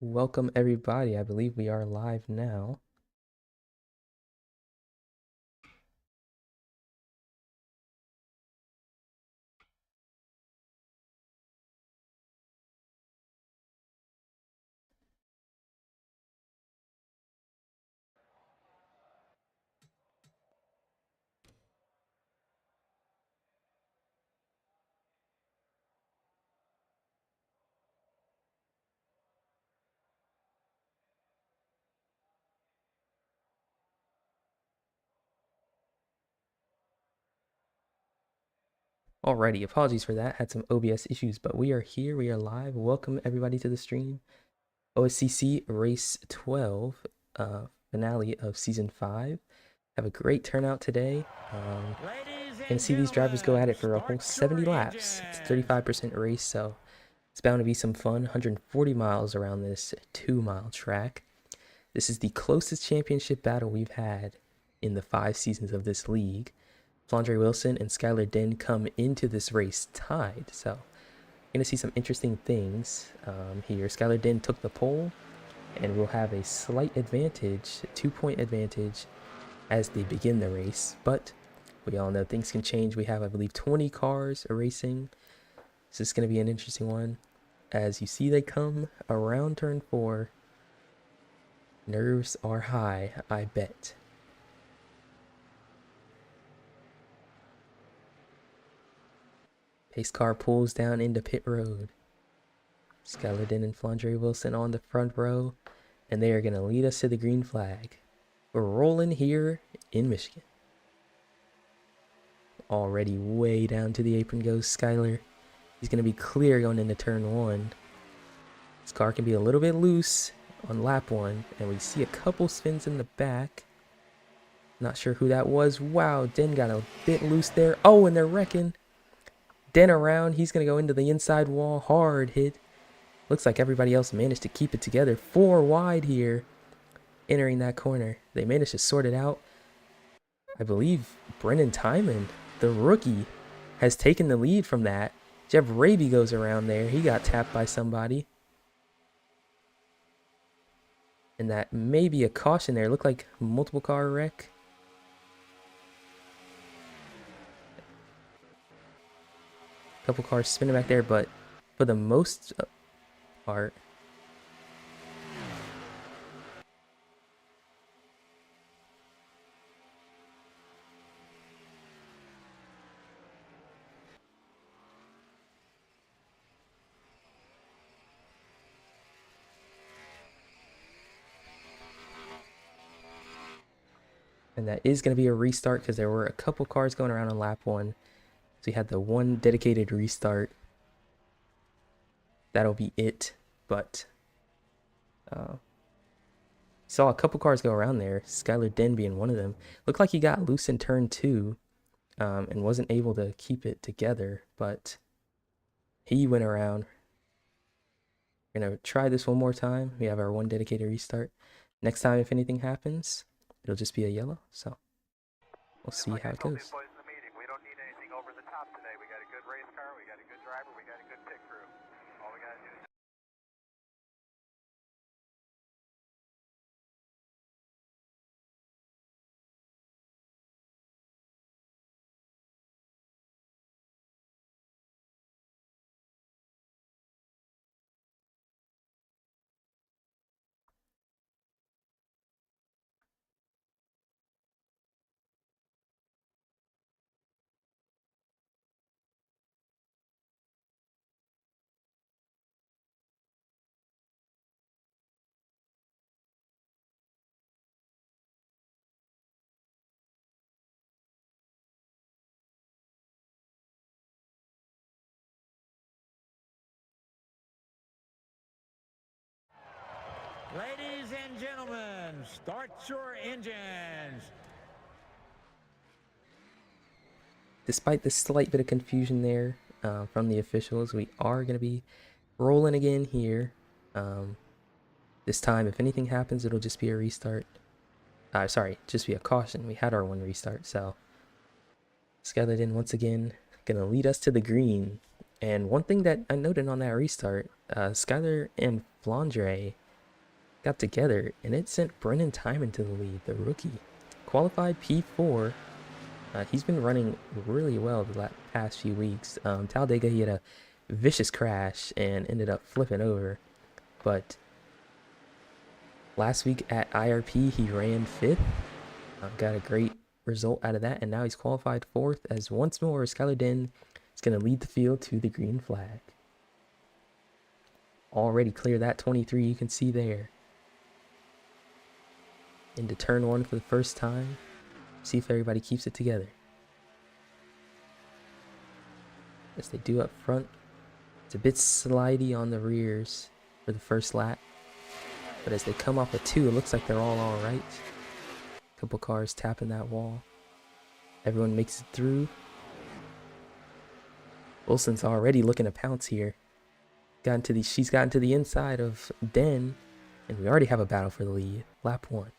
Welcome everybody. I believe we are live now. Alrighty, apologies for that. Had some OBS issues, but we are here. We are live. Welcome everybody to the stream. OSCC Race 12, finale of Season 5. Have a great turnout today. Gonna see these drivers go at it for a whole 70 laps. It's a 35% race, so it's bound to be some fun. 140 miles around this 2-mile track. This is the closest championship battle we've had in the 5 seasons of this league. Flandre Wilson and Skyler Degn come into this race tied, so you're going to see some interesting things here. Skyler Degn took the pole, and we'll have a slight advantage, 2-point advantage, as they begin the race, but we all know things can change. We have, I believe, 20 cars racing. This is going to be an interesting one. As you see, they come around turn 4. Nerves are high, I bet. Pace car pulls down into pit road. Skyler Degn and Flandre Wilson on the front row, and they are going to lead us to the green flag. We're rolling here in Michigan. Already way down to the apron goes Skyler. He's going to be clear going into turn 1. This car can be a little bit loose on lap 1, and we see a couple spins in the back. Not sure who that was. Wow, Degn got a bit loose there. Oh, and they're wrecking. Degn around. He's going to go into the inside wall. Hard hit. Looks like everybody else managed to keep it together. 4 wide here. Entering that corner. They managed to sort it out. I believe Brennan Timon, the rookie, has taken the lead from that. Jeff Raby goes around there. He got tapped by somebody. And that may be a caution there. Looked like multiple car wreck. Couple cars spinning back there, but for the most part, and that is going to be a restart because there were a couple cars going around on lap 1. So we had the one dedicated restart. That'll be it. But saw a couple cars go around there. Skyler Degn being one of them. Looked like he got loose in turn 2 and wasn't able to keep it together. But he went around. We're going to try this one more time. We have our one dedicated restart. Next time, if anything happens, it'll just be a yellow. So we'll see how it goes. Ladies and gentlemen, start your engines. Despite the slight bit of confusion there from the officials, we are going to be rolling again here. This time, if anything happens, it'll just be a restart. Sorry, just be a caution. We had our one restart, so Skyler Degn once again going to lead us to the green. And one thing that I noted on that restart, Skyler and Flandre got together, and it sent Brennan Timon to the lead, the rookie. Qualified P4. He's been running really well the past few weeks. Talladega, he had a vicious crash and ended up flipping over. But last week at IRP, he ran 5th. Got a great result out of that, and now he's qualified 4th as once more Skyler Degn is going to lead the field to the green flag. Already clear that 23, you can see there. Into turn 1 for the first time. See if everybody keeps it together. As they do up front. It's a bit slidey on the rears for the first lap. But as they come off of 2, it looks like they're all alright. Couple cars tapping that wall. Everyone makes it through. Wilson's already looking to pounce here. She's gotten to the inside of Degn, and we already have a battle for the lead. Lap 1. And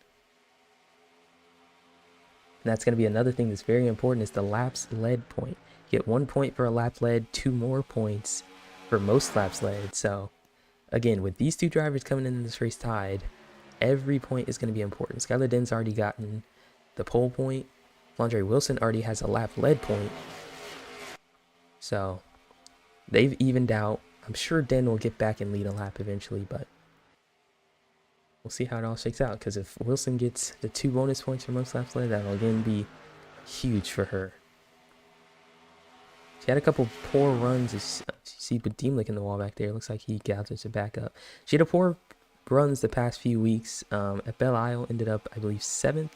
that's going to be another thing that's very important is the laps led point. You get 1 point for a lap led, 2 more points for most laps led. So again, with these 2 drivers coming in this race tied, every point is going to be important. Skyler Degn's already gotten the pole point. Flandre Wilson already has a lap led point. So they've evened out. I'm sure Degn will get back and lead a lap eventually, but we'll see how it all shakes out. Because if Wilson gets the 2 bonus points for most laps led, that'll again be huge for her. She had a couple poor runs. You see Degn in the wall back there. Looks like he gathers it back up. She had a poor runs the past few weeks. At Belle Isle, ended up, I believe, 7th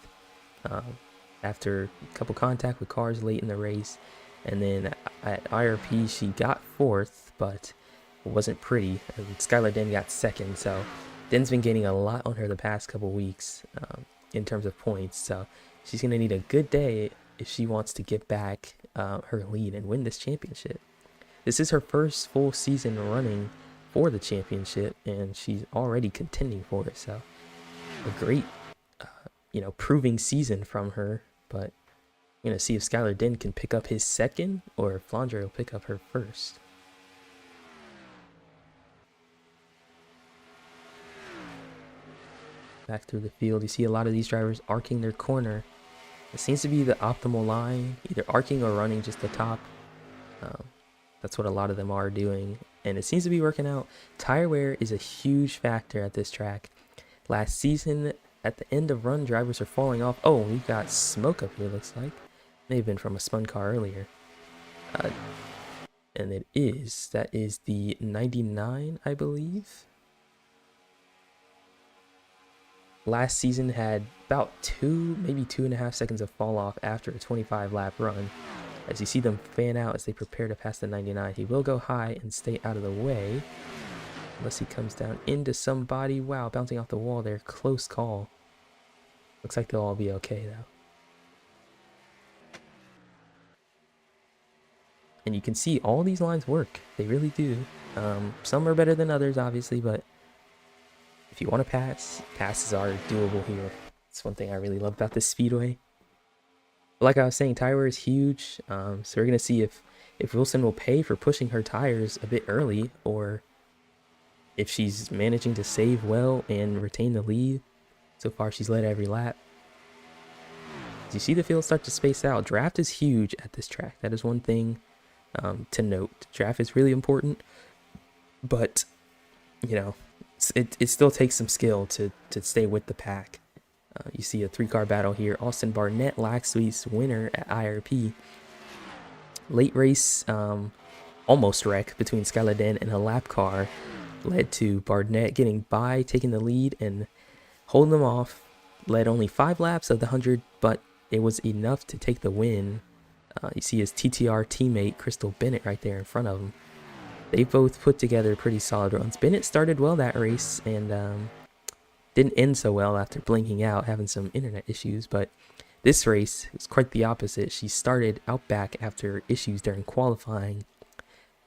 after a couple contact with cars late in the race. And then at IRP, she got 4th, but it wasn't pretty. And Skyler Degn got 2nd, so Den's been gaining a lot on her the past couple weeks in terms of points. So she's going to need a good day if she wants to get back her lead and win this championship. This is her first full season running for the championship, and she's already contending for it. So a great, proving season from her. But we're going to see if Skyler Degn can pick up his 2nd or if Flandre will pick up her 1st. Back through the field, you see a lot of these drivers arcing their corner. It seems to be the optimal line, either arcing or running just the top. That's what a lot of them are doing, and it seems to be working out. Tire wear is a huge factor at this track. Last season, at the end of run, drivers are falling off. Oh, we've got smoke up here, looks like. May have been from a spun car earlier. And that is the 99, I believe. Last season had about 2, maybe 2.5 seconds of fall off after a 25 lap run. As you see them fan out as they prepare to pass the 99. He will go high and stay out of the way. Unless he comes down into somebody. Wow, bouncing off the wall there. Close call. Looks like they'll all be okay though. And you can see all these lines work. They really do. Some are better than others, obviously, but if you want to pass, passes are doable here. It's one thing I really love about this speedway. But like I was saying, tire wear is huge. So we're going to see if Wilson will pay for pushing her tires a bit early, or if she's managing to save well and retain the lead. So far, she's led every lap. As you see the field start to space out, draft is huge at this track. That is one thing to note. Draft is really important, but it still takes some skill to stay with the pack. You see a 3-car battle here. Austin Barnett, last week's winner at IRP. Late race, almost wreck between Skyler Degn and a lap car led to Barnett getting by, taking the lead and holding them off. Led only 5 laps of the 100, but it was enough to take the win. You see his TTR teammate, Crystal Bennett, right there in front of him. They both put together pretty solid runs. Bennett started well that race and didn't end so well after blinking out, having some internet issues. But this race was quite the opposite. She started out back after issues during qualifying.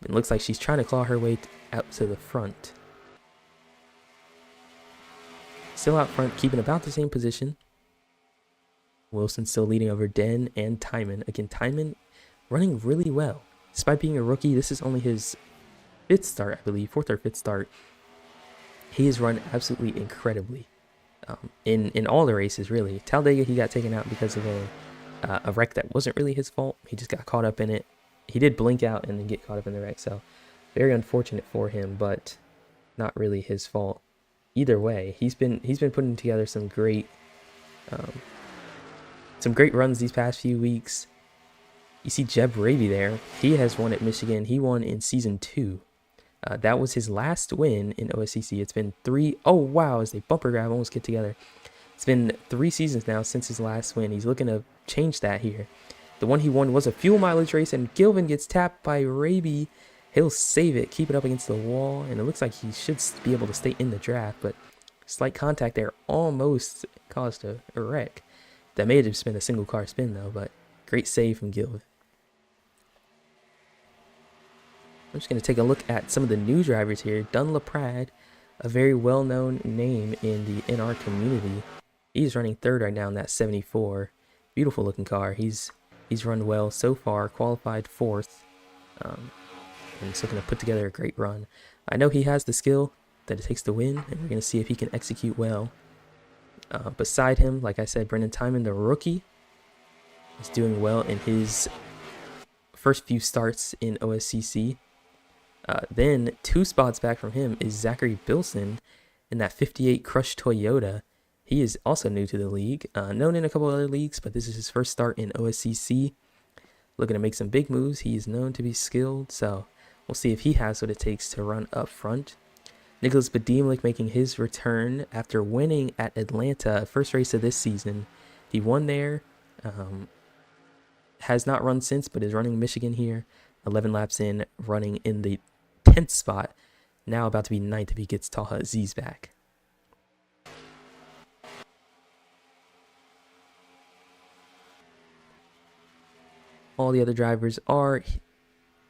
It looks like she's trying to claw her way out to the front. Still out front, keeping about the same position. Wilson still leading over Degn and Timon. Again, Timon running really well. Despite being a rookie, this is only his 5th start, I believe, 4th or 5th start He has run absolutely incredibly in all the races, really. Talladega, he got taken out because of a wreck that wasn't really his fault. He just got caught up in it. He did blink out and then get caught up in the wreck, so very unfortunate for him, but not really his fault. Either way, he's been putting together some great runs these past few weeks. You see Jeb Raby there. He has won at Michigan. He won in season 2. That was his last win in OSCC. It's been 3. Oh wow! As they bumper grab, almost get together. It's been 3 seasons now since his last win. He's looking to change that here. The one he won was a fuel mileage race, and Gilvin gets tapped by Raby. He'll save it, keep it up against the wall, and it looks like he should be able to stay in the draft, but slight contact there almost caused a wreck. That may have just been a single car spin though, but great save from Gilvin. I'm just going to take a look at some of the new drivers here. Dun LaPrade, a very well-known name in the NR community. He's running 3rd right now in that 74. Beautiful looking car. He's run well so far, qualified 4th. And he's looking to put together a great run. I know he has the skill that it takes to win, and we're going to see if he can execute well. Beside him, like I said, Brendan Timon, the rookie, is doing well in his first few starts in OSCC. Then 2 spots back from him is Zachary Bilson in that 58 Crush Toyota. He is also new to the league, known in a couple other leagues, but this is his first start in OSCC. Looking to make some big moves. He is known to be skilled, so we'll see if he has what it takes to run up front. Nicholas Badimlik making his return after winning at Atlanta, first race of this season. He won there, has not run since, but is running Michigan here. 11 laps in, running in the 10th spot. Now about to be 9th if he gets Taha Aziz back. All the other drivers are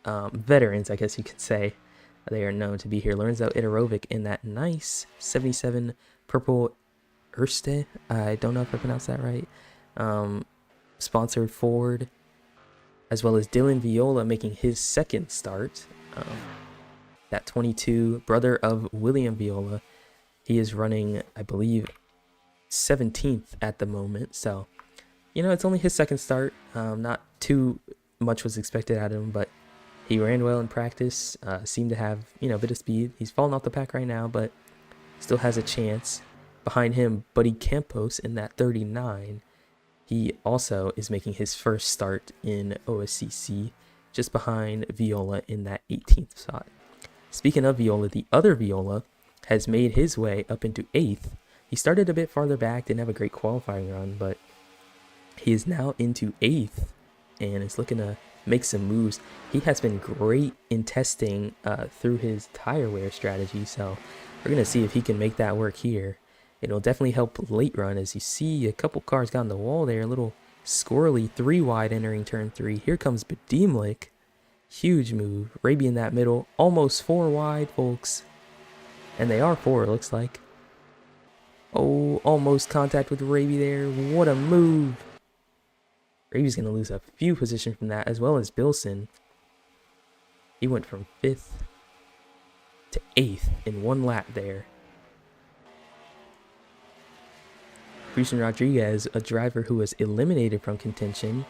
veterans, I guess you could say. They are known to be here. Lorenzo Idorovic in that nice 77 purple Erste. I don't know if I pronounced that right. Sponsored Ford. As well as Dylan Viola making his 2nd start. That 22, brother of William Viola. He is running, I believe, 17th at the moment. So, it's only his 2nd start. Not too much was expected out of him, but he ran well in practice. Seemed to have, a bit of speed. He's falling off the pack right now, but still has a chance. Behind him, Buddy Campos in that 39. He also is making his first start in OSCC, just behind Viola in that 18th spot. Speaking of Viola, the other Viola has made his way up into 8th. He started a bit farther back, didn't have a great qualifying run, but he is now into 8th and is looking to make some moves. He has been great in testing through his tire wear strategy, so we're going to see if he can make that work here. It'll definitely help late run. As you see, a couple cars got on the wall there, a little squirrely 3 wide entering turn 3. Here comes Badimlik. Huge move. Raby in that middle, almost 4 wide, folks. And they are 4, it looks like. Oh, almost contact with Raby there. What a move. Raby's going to lose a few positions from that, as well as Bilson. He went from 5th to 8th in 1 lap there. Christian Rodriguez, a driver who was eliminated from contention.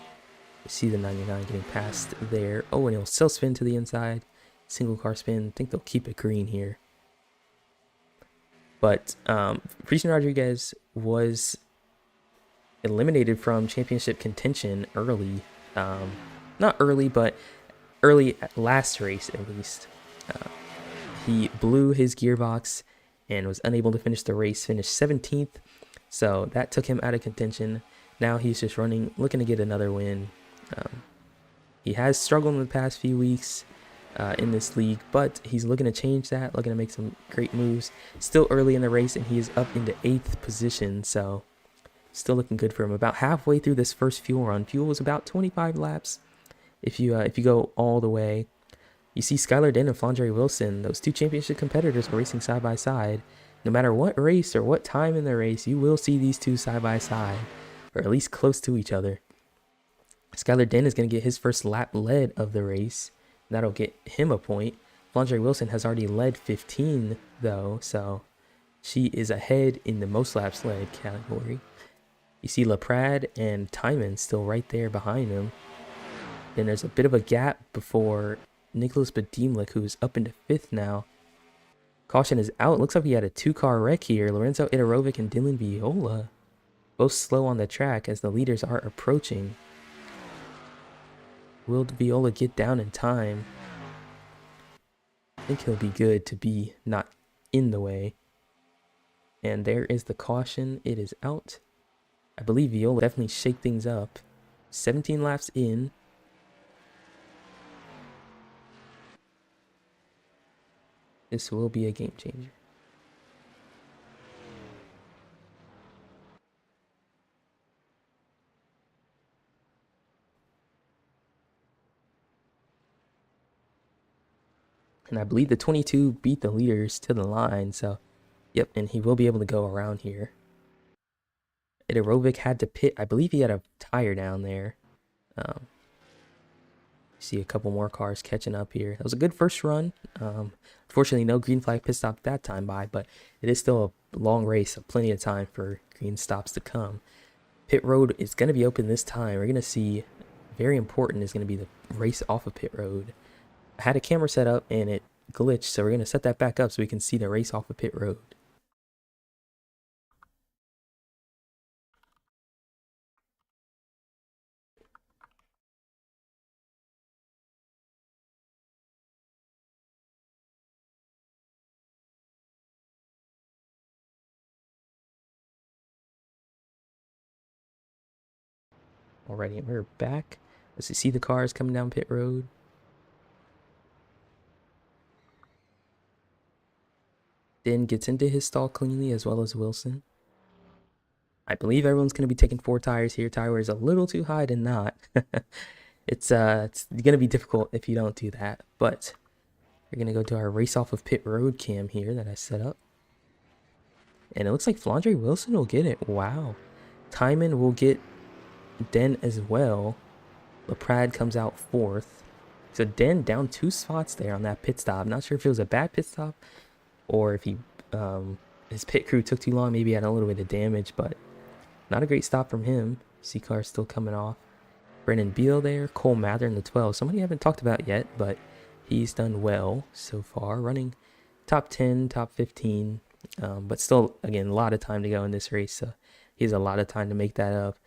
You see the 99 getting past there. Oh, and he'll still spin to the inside. Single car spin. I think they'll keep it green here. But Christian Rodriguez was eliminated from championship contention early. Not early, but early at last race at least. He blew his gearbox and was unable to finish the race. Finished 17th. So that took him out of contention. Now he's just looking to get another win. He has struggled in the past few weeks in this league, but he's looking to change that, looking to make some great moves. Still early in the race, and he is up into 8th position, so still looking good for him. About halfway through this first fuel run. Fuel was about 25 laps if you go all the way. You see Skyler Degn and Flandre Wilson, those 2 championship competitors are racing side by side. No matter what race or what time in the race, you will see these 2 side by side, or at least close to each other. Skyler Degn is going to get his first lap led of the race. That'll get him a point. Flandre Wilson has already led 15, though, so She is ahead in the most laps led category. You see LaPrade and Timon still right there behind him. Then there's a bit of a gap before Nicholas Badimlik, who's up into 5th now. Caution is out. Looks like we had a 2-car wreck here. Lorenzo Itarovic and Dylan Viola both slow on the track as the leaders are approaching. Will Viola get down in time? I think he'll be good to be not in the way. And there is the caution. It is out. I believe Viola definitely shake things up. 17 laps in. This will be a game changer. And I believe the 22 beat the leaders to the line. So, yep, and he will be able to go around here. Itarovic had to pit. I believe he had a tire down there. See a couple more cars catching up here. That was a good first run. Unfortunately, no green flag pit stop that time by, but it is still a long race, so plenty of time for green stops to come. Pit road is going to be open this time. We're going to see, very important is going to be the race off of pit road. I had a camera set up and it glitched, so we're going to set that back up so we can see the race off of pit road. Alrighty, we're back. Let's see the cars coming down pit road. Then gets into his stall cleanly, as well as Wilson. I believe everyone's going to be taking 4 tires here. Tire wear is a little too high to not. It's going to be difficult if you don't do that. But we're going to go to our race off of pit road cam here that I set up. And it looks like Flandre Wilson will get it. Wow. Timon will get Den as well. LaPrade comes out 4th. So Den down 2 spots there on that pit stop. Not sure if it was a bad pit stop or if he his pit crew took too long. Maybe he had a little bit of damage, but not a great stop from him. See cars still coming off. Brennan Beal there. Cole Mather in the 12. Somebody I haven't talked about yet, but he's done well so far. Running top 10, top 15. But still, again, a lot of time to go in this race. So he has a lot of time to make that up.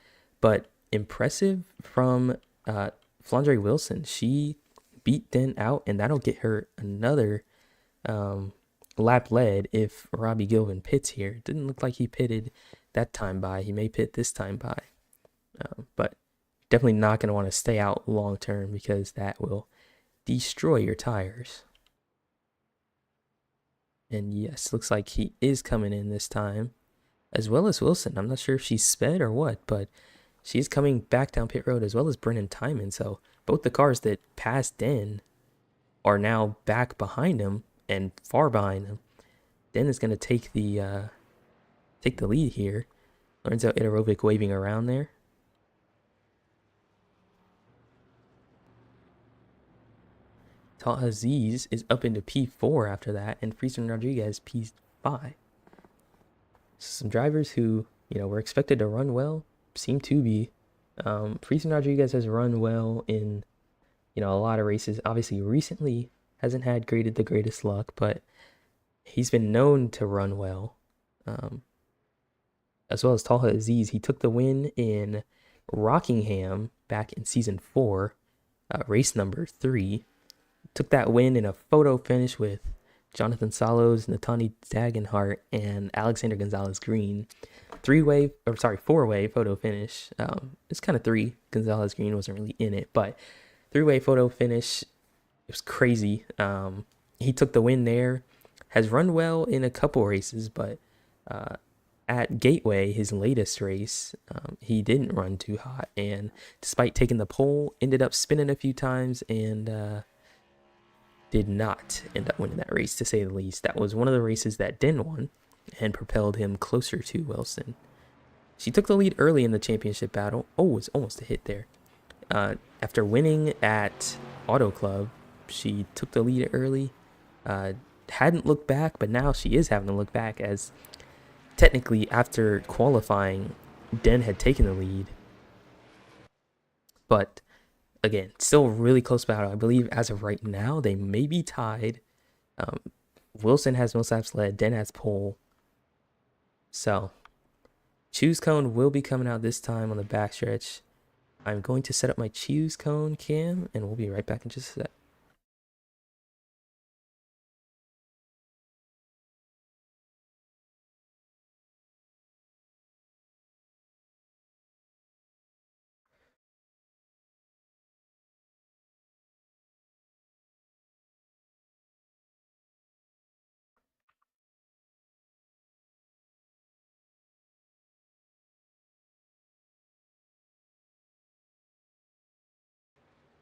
But impressive from Flandre Wilson. She beat Den out, and that'll get her another lap led if Robbie Gilvin pits here. Didn't look like he pitted that time by. He may pit this time by. But definitely not going to want to stay out long term because that will destroy your tires. And yes, looks like he is coming in this time, as well as Wilson. I'm not sure if she's sped or what, but she's coming back down pit road, as well as Brennan Timon. So both the cars that passed Den are now back behind him and far behind him. Den is going to take the lead here. Lorenzo Itarovic waving around there. Taha Aziz is up into P4 after that, and Friesen Rodriguez P5. Some drivers who, were expected to run well seem to be. Friesen Rodriguez has run well in, a lot of races. Obviously, recently hasn't had the greatest luck, but he's been known to run well. As well as Taha Aziz, he took the win in Rockingham back in season 4, race number 3. Took that win in a photo finish with Jonathan Salos, Natani Dagenhart, and Alexander Gonzalez Green. 4-way photo finish. It's kind of 3. Gonzalez Green wasn't really in it, but 3-way photo finish. It was crazy. He took the win there. Has run well in a couple races, but at Gateway, his latest race, he didn't run too hot. And despite taking the pole, ended up spinning a few times and did not end up winning that race, to say the least. That was one of the races that Den won and propelled him closer to Wilson. She took the lead early in the championship battle. Oh, it was almost a hit there. After winning at Auto Club, she took the lead early. hadn't looked back, but now she is having to look back, as technically after qualifying, Degn had taken the lead. But again, still really close battle. I believe as of right now, they may be tied. Wilson has most laps led, Degn has pole. So, choose cone will be coming out this time on the backstretch. I'm going to set up my choose cone cam, and we'll be right back in just a sec.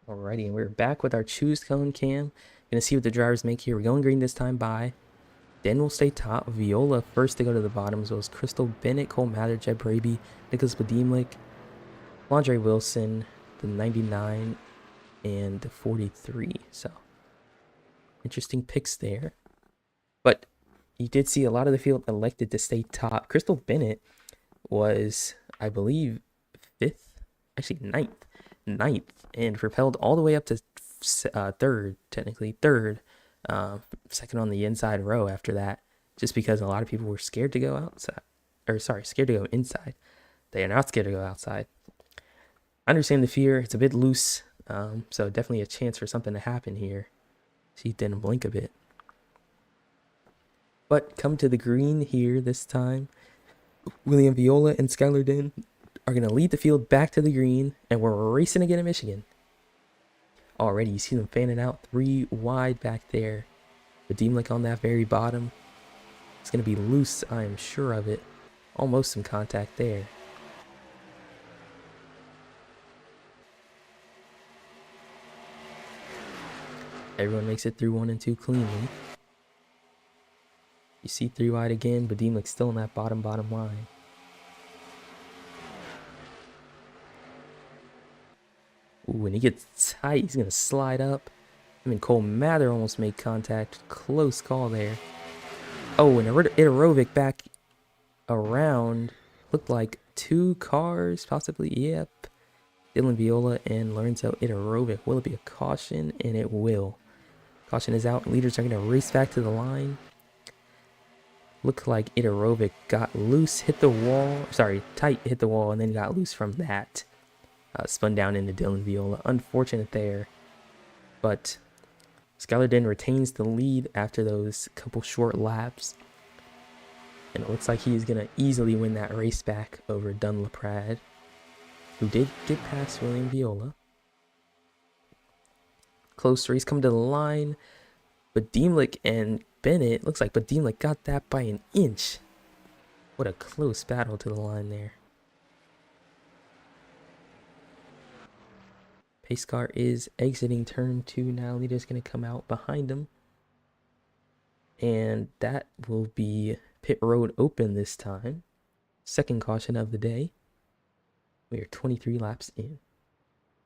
Alrighty, and we're back with our choose cone cam. Gonna see what the drivers make here. We're going green this time by. Degn will stay top. Viola first to go to the bottom, as well as Crystal Bennett, Cole Mather, Jeb Raby, Nicholas Badimlik, Flandre Wilson, the 99, and the 43. So, interesting picks there. But you did see a lot of the field elected to stay top. Crystal Bennett was, I believe, 5th, actually 9th, and propelled all the way up to 3rd, technically 3rd, 2nd on the inside row after that, just because a lot of people were scared to go outside, or sorry, scared to go inside. They are not scared to go outside. I understand the fear. It's a bit loose, so definitely a chance for something to happen here. She didn't blink a bit. But come to the green here this time. William Viola and Skyler Degn are going to lead the field back to the green, and we're racing again in Michigan. Already, you see them fanning out 3 wide back there. The Badimlik on that very bottom. It's going to be loose, I am sure of it. Almost some contact there. Everyone makes it through 1 and 2 cleanly. You see 3 wide again, but Badimlik's still in that bottom line. Ooh, and he gets tight. He's going to slide up. I mean, Cole Mather almost made contact. Close call there. Oh, and Itarovic back around. Looked like 2 cars, possibly. Yep. Dylan Viola and Lorenzo Itarovic. Will it be a caution? And it will. Caution is out. Leaders are going to race back to the line. Looked like Itarovic got loose, hit the wall. Sorry, tight, hit the wall, and then got loose from that. Spun down into Dylan Viola. Unfortunate there. But Skyler Degn retains the lead after those couple short laps. And it looks like he's going to easily win that race back over Dunn LaPrade, who did get past William Viola. Close race coming to the line. Badimlik and Bennett, looks like Badimlik got that by an inch. What a close battle to the line there. Pace car is exiting turn 2 now. Leader's going to come out behind him. And that will be pit road open this time. Second caution of the day. We are 23 laps in.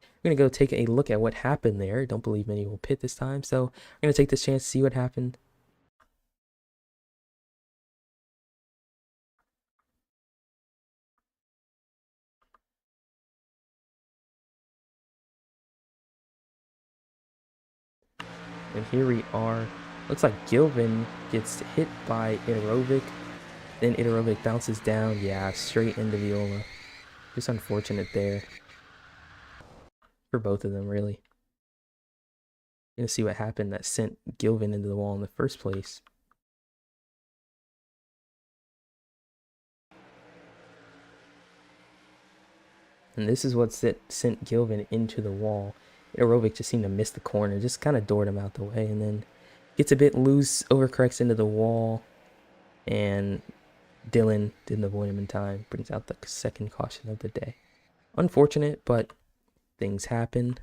We're going to go take a look at what happened there. Don't believe many will pit this time. So we're going to take this chance to see what happened. And here we are. Looks like Gilvin gets hit by Itarovic. Then Itarovic bounces down. Yeah, straight into Viola. Just unfortunate there. For both of them, really. Gonna see what happened that sent Gilvin into the wall in the first place. And this is what sent Gilvin into the wall. Itarovic just seemed to miss the corner, just kind of doored him out the way, and then gets a bit loose, overcorrects into the wall, and Dylan didn't avoid him in time. Brings out the second caution of the day. Unfortunate, but things happen.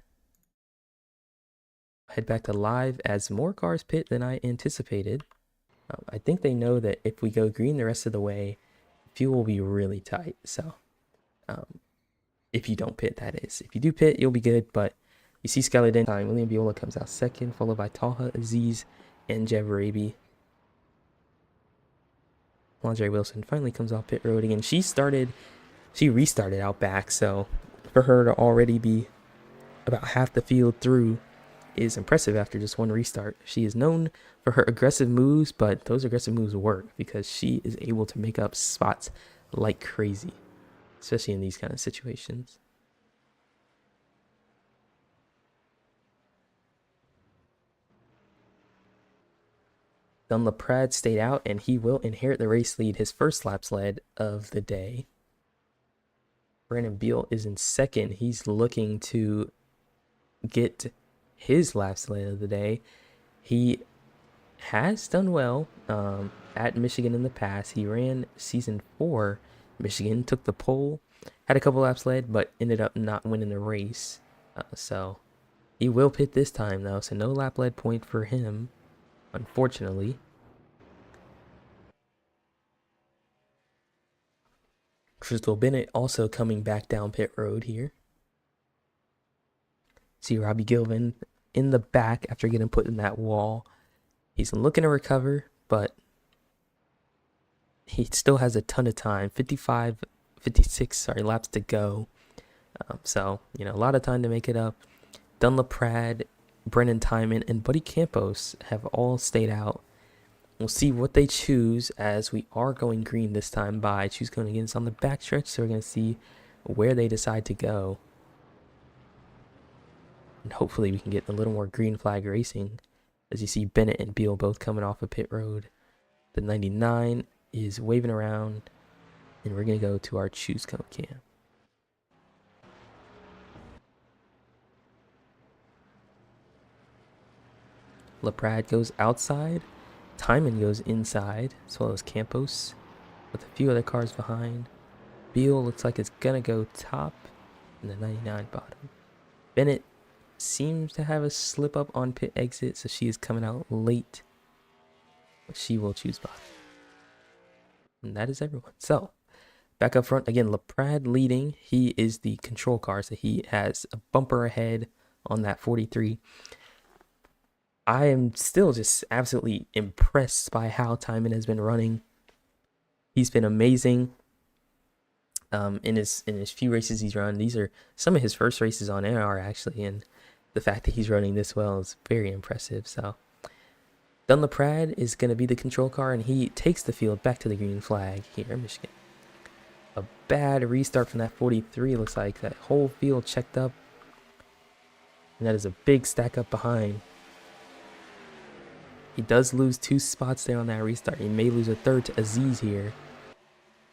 Head back to live as more cars pit than I anticipated. I think they know that if we go green the rest of the way, fuel will be really tight. So, if you don't pit, that is. If you do pit, you'll be good, but you see Skyler Degn time. William Viola comes out second, followed by Talha, Aziz, and Jeb Raby. Flandre Wilson finally comes off pit road again. She restarted out back, so for her to already be about half the field through is impressive after just one restart. She is known for her aggressive moves, but those aggressive moves work because she is able to make up spots like crazy, especially in these kind of situations. Dunlap stayed out, and he will inherit the race lead, his first laps lead of the day. Brandon Beal is in second. He's looking to get his laps lead of the day. He has done well at Michigan in the past. He ran season 4 Michigan, took the pole, had a couple laps led, but ended up not winning the race. So he will pit this time though, so no lap led point for him, unfortunately. Crystal Bennett also coming back down pit road here. See Robbie Gilvin in the back after getting put in that wall. He's looking to recover, but he still has a ton of time. 56 laps to go. So, a lot of time to make it up. Dunlap, Brennan Timon, and Buddy Campos have all stayed out. We'll see what they choose as we are going green this time by choose going against on the backstretch. So we're going to see where they decide to go. And hopefully we can get a little more green flag racing. As you see Bennett and Beal both coming off of pit road. The 99 is waving around. And we're going to go to our choose cone cam. LaPrade goes outside. Timon goes inside, as well as Campos, with a few other cars behind. Beal looks like it's gonna go top, and the 99 bottom. Bennett seems to have a slip up on pit exit, so she is coming out late, but she will choose bottom. And that is everyone. So, back up front again, LaPrade leading. He is the control car, so he has a bumper ahead on that 43. I am still just absolutely impressed by how Timon has been running. He's been amazing in his few races he's run. These are some of his first races on NR actually, and the fact that he's running this well is very impressive. So Dunlap is going to be the control car, and he takes the field back to the green flag here in Michigan. A bad restart from that 43. Looks like that whole field checked up, and that is a big stack up behind. He does lose 2 spots there on that restart. He may lose a third to Aziz here.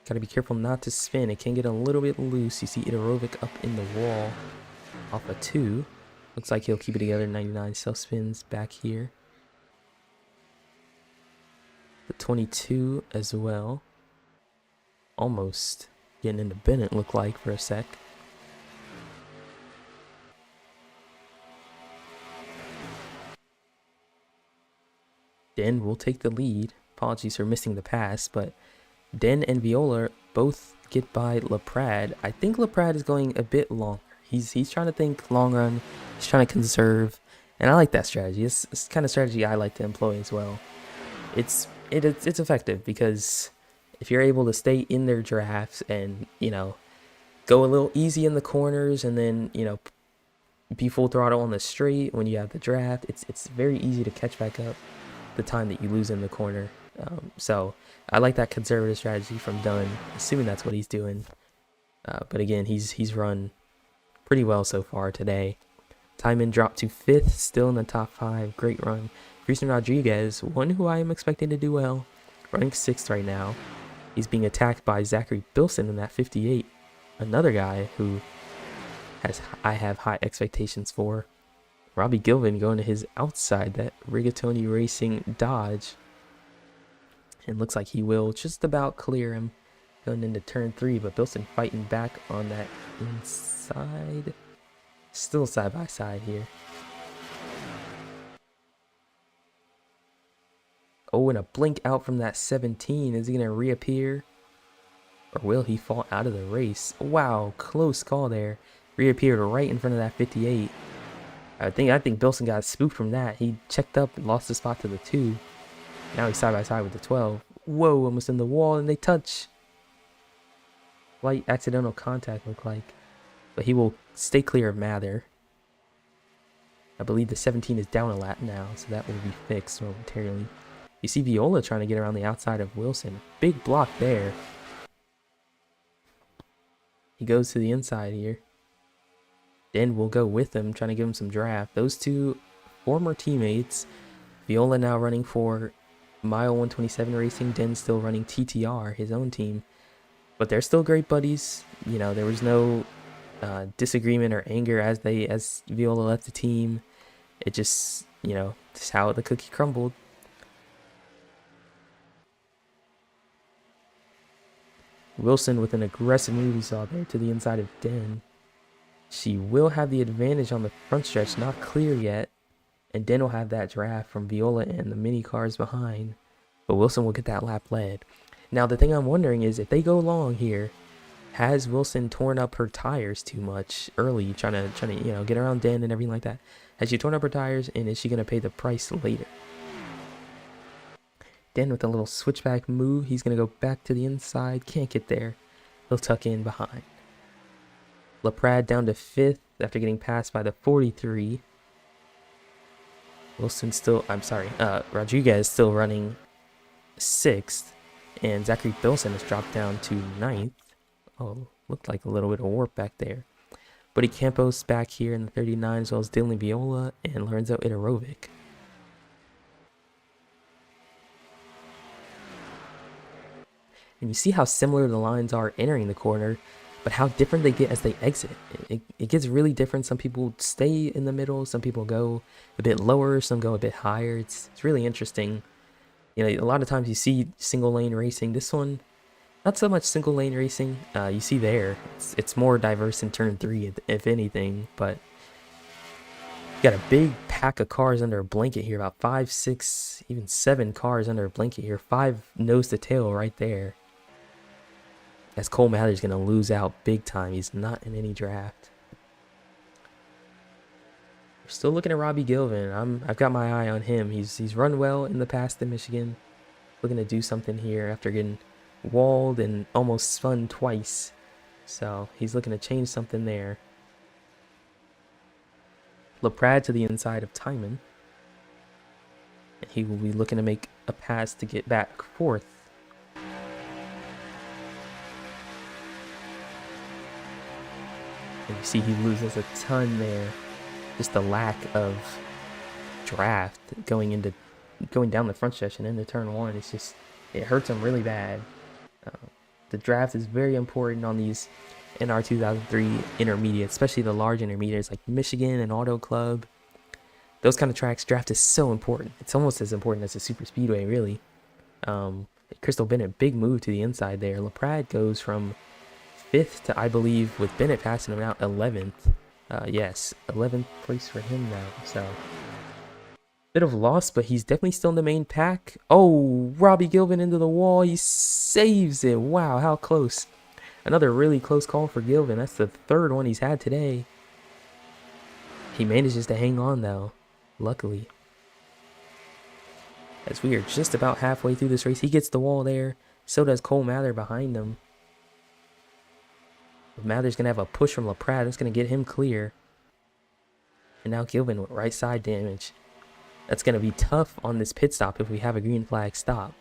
Got to be careful not to spin. It can get a little bit loose. You see Idorovic up in the wall off a 2. Looks like he'll keep it together. 99 self spins back here. The 22 as well. Almost getting into Bennett looked like for a sec. Den will take the lead. Apologies for missing the pass, but Den and Viola both get by LaPrade. I think LaPrade is going a bit longer. He's trying to think long run. He's trying to conserve, and I like that strategy. It's the kind of strategy I like to employ as well. It's effective because if you're able to stay in their drafts and go a little easy in the corners and then be full throttle on the straight when you have the draft, it's very easy to catch back up the time that you lose in the corner. So I like that conservative strategy from Dunn, assuming that's what he's doing. But again, he's run pretty well so far today. Timon dropped to 5th, still in the top 5. Great run. Christian Rodriguez, one who I am expecting to do well, running 6th right now. He's being attacked by Zachary Bilson in that 58. Another guy who I have high expectations for. Robbie Gilvin going to his outside, that Rigatoni Racing Dodge. And looks like he will just about clear him going into turn 3, but Bilson fighting back on that inside. Still side by side here. Oh, and a blink out from that 17. Is he going to reappear? Or will he fall out of the race? Wow, close call there. Reappeared right in front of that 58. I think Bilson got spooked from that. He checked up and lost the spot to the 2. Now he's side by side with the 12. Whoa, almost in the wall, and they touch. Light accidental contact look like. But he will stay clear of Mather. I believe the 17 is down a lap now, so that will be fixed momentarily. You see Viola trying to get around the outside of Wilson. Big block there. He goes to the inside here. Den will go with him, trying to give him some draft. Those two former teammates. Viola now running for Mile 127 Racing. Den still running TTR, his own team. But they're still great buddies. You know, there was no disagreement or anger as Viola left the team. It just, you know, just how the cookie crumbled. Wilson with an aggressive move we saw there to the inside of Den. She will have the advantage on the front stretch, not clear yet. And Den will have that draft from Viola and the mini cars behind. But Wilson will get that lap led. Now the thing I'm wondering is if they go long here, has Wilson torn up her tires too much early, trying to you know, get around Den and everything like that? Has she torn up her tires, and is she gonna pay the price later? Den with a little switchback move. He's gonna go back to the inside. Can't get there. He'll tuck in behind. LaPrade down to 5th after getting passed by the 43. Wilson still, Rodriguez still running 6th. And Zachary Bilson has dropped down to 9th. Oh, looked like a little bit of warp back there. Buddy Campos back here in the 39, as well as Dylan Viola and Lorenzo Idorovic. And you see how similar the lines are entering the corner, but how different they get as they exit. It gets really different. Some people stay in the middle, some people go a bit lower, some go a bit higher. It's really interesting. You know, a lot of times you see single lane racing. This one, not so much single lane racing. You see there, it's more diverse in turn 3, if anything. But you got a big pack of cars under a blanket here, about 5, 6, even 7 cars under a blanket here. 5 nose to tail right there. As Cole Mather's gonna lose out big time. He's not in any draft. We're still looking at Robbie Gilvin. I've got my eye on him. He's run well in the past in Michigan. Looking to do something here after getting walled and almost spun twice. So he's looking to change something there. LaPrade to the inside of Timon. And he will be looking to make a pass to get back 4th. And you see he loses a ton there. Just the lack of draft going down the front stretch and into turn 1. It's just, it hurts him really bad. The draft is very important on these NR 2003 intermediates, especially the large intermediates like Michigan and Auto Club. Those kind of tracks, draft is so important. It's almost as important as a super speedway, really. Crystal Bennett, big move to the inside there. LaPrade goes from 5th to, I believe, with Bennett passing him out, 11th. Yes, 11th place for him now. So, bit of loss, but he's definitely still in the main pack. Oh, Robbie Gilvin into the wall. He saves it. Wow, how close. Another really close call for Gilvin. That's the 3rd one he's had today. He manages to hang on, though, luckily. As we are just about halfway through this race, he gets the wall there. So does Cole Mather behind him. But Mather's going to have a push from LaPrade. That's going to get him clear. And now Gilvin with right side damage. That's going to be tough on this pit stop if we have a green flag stop.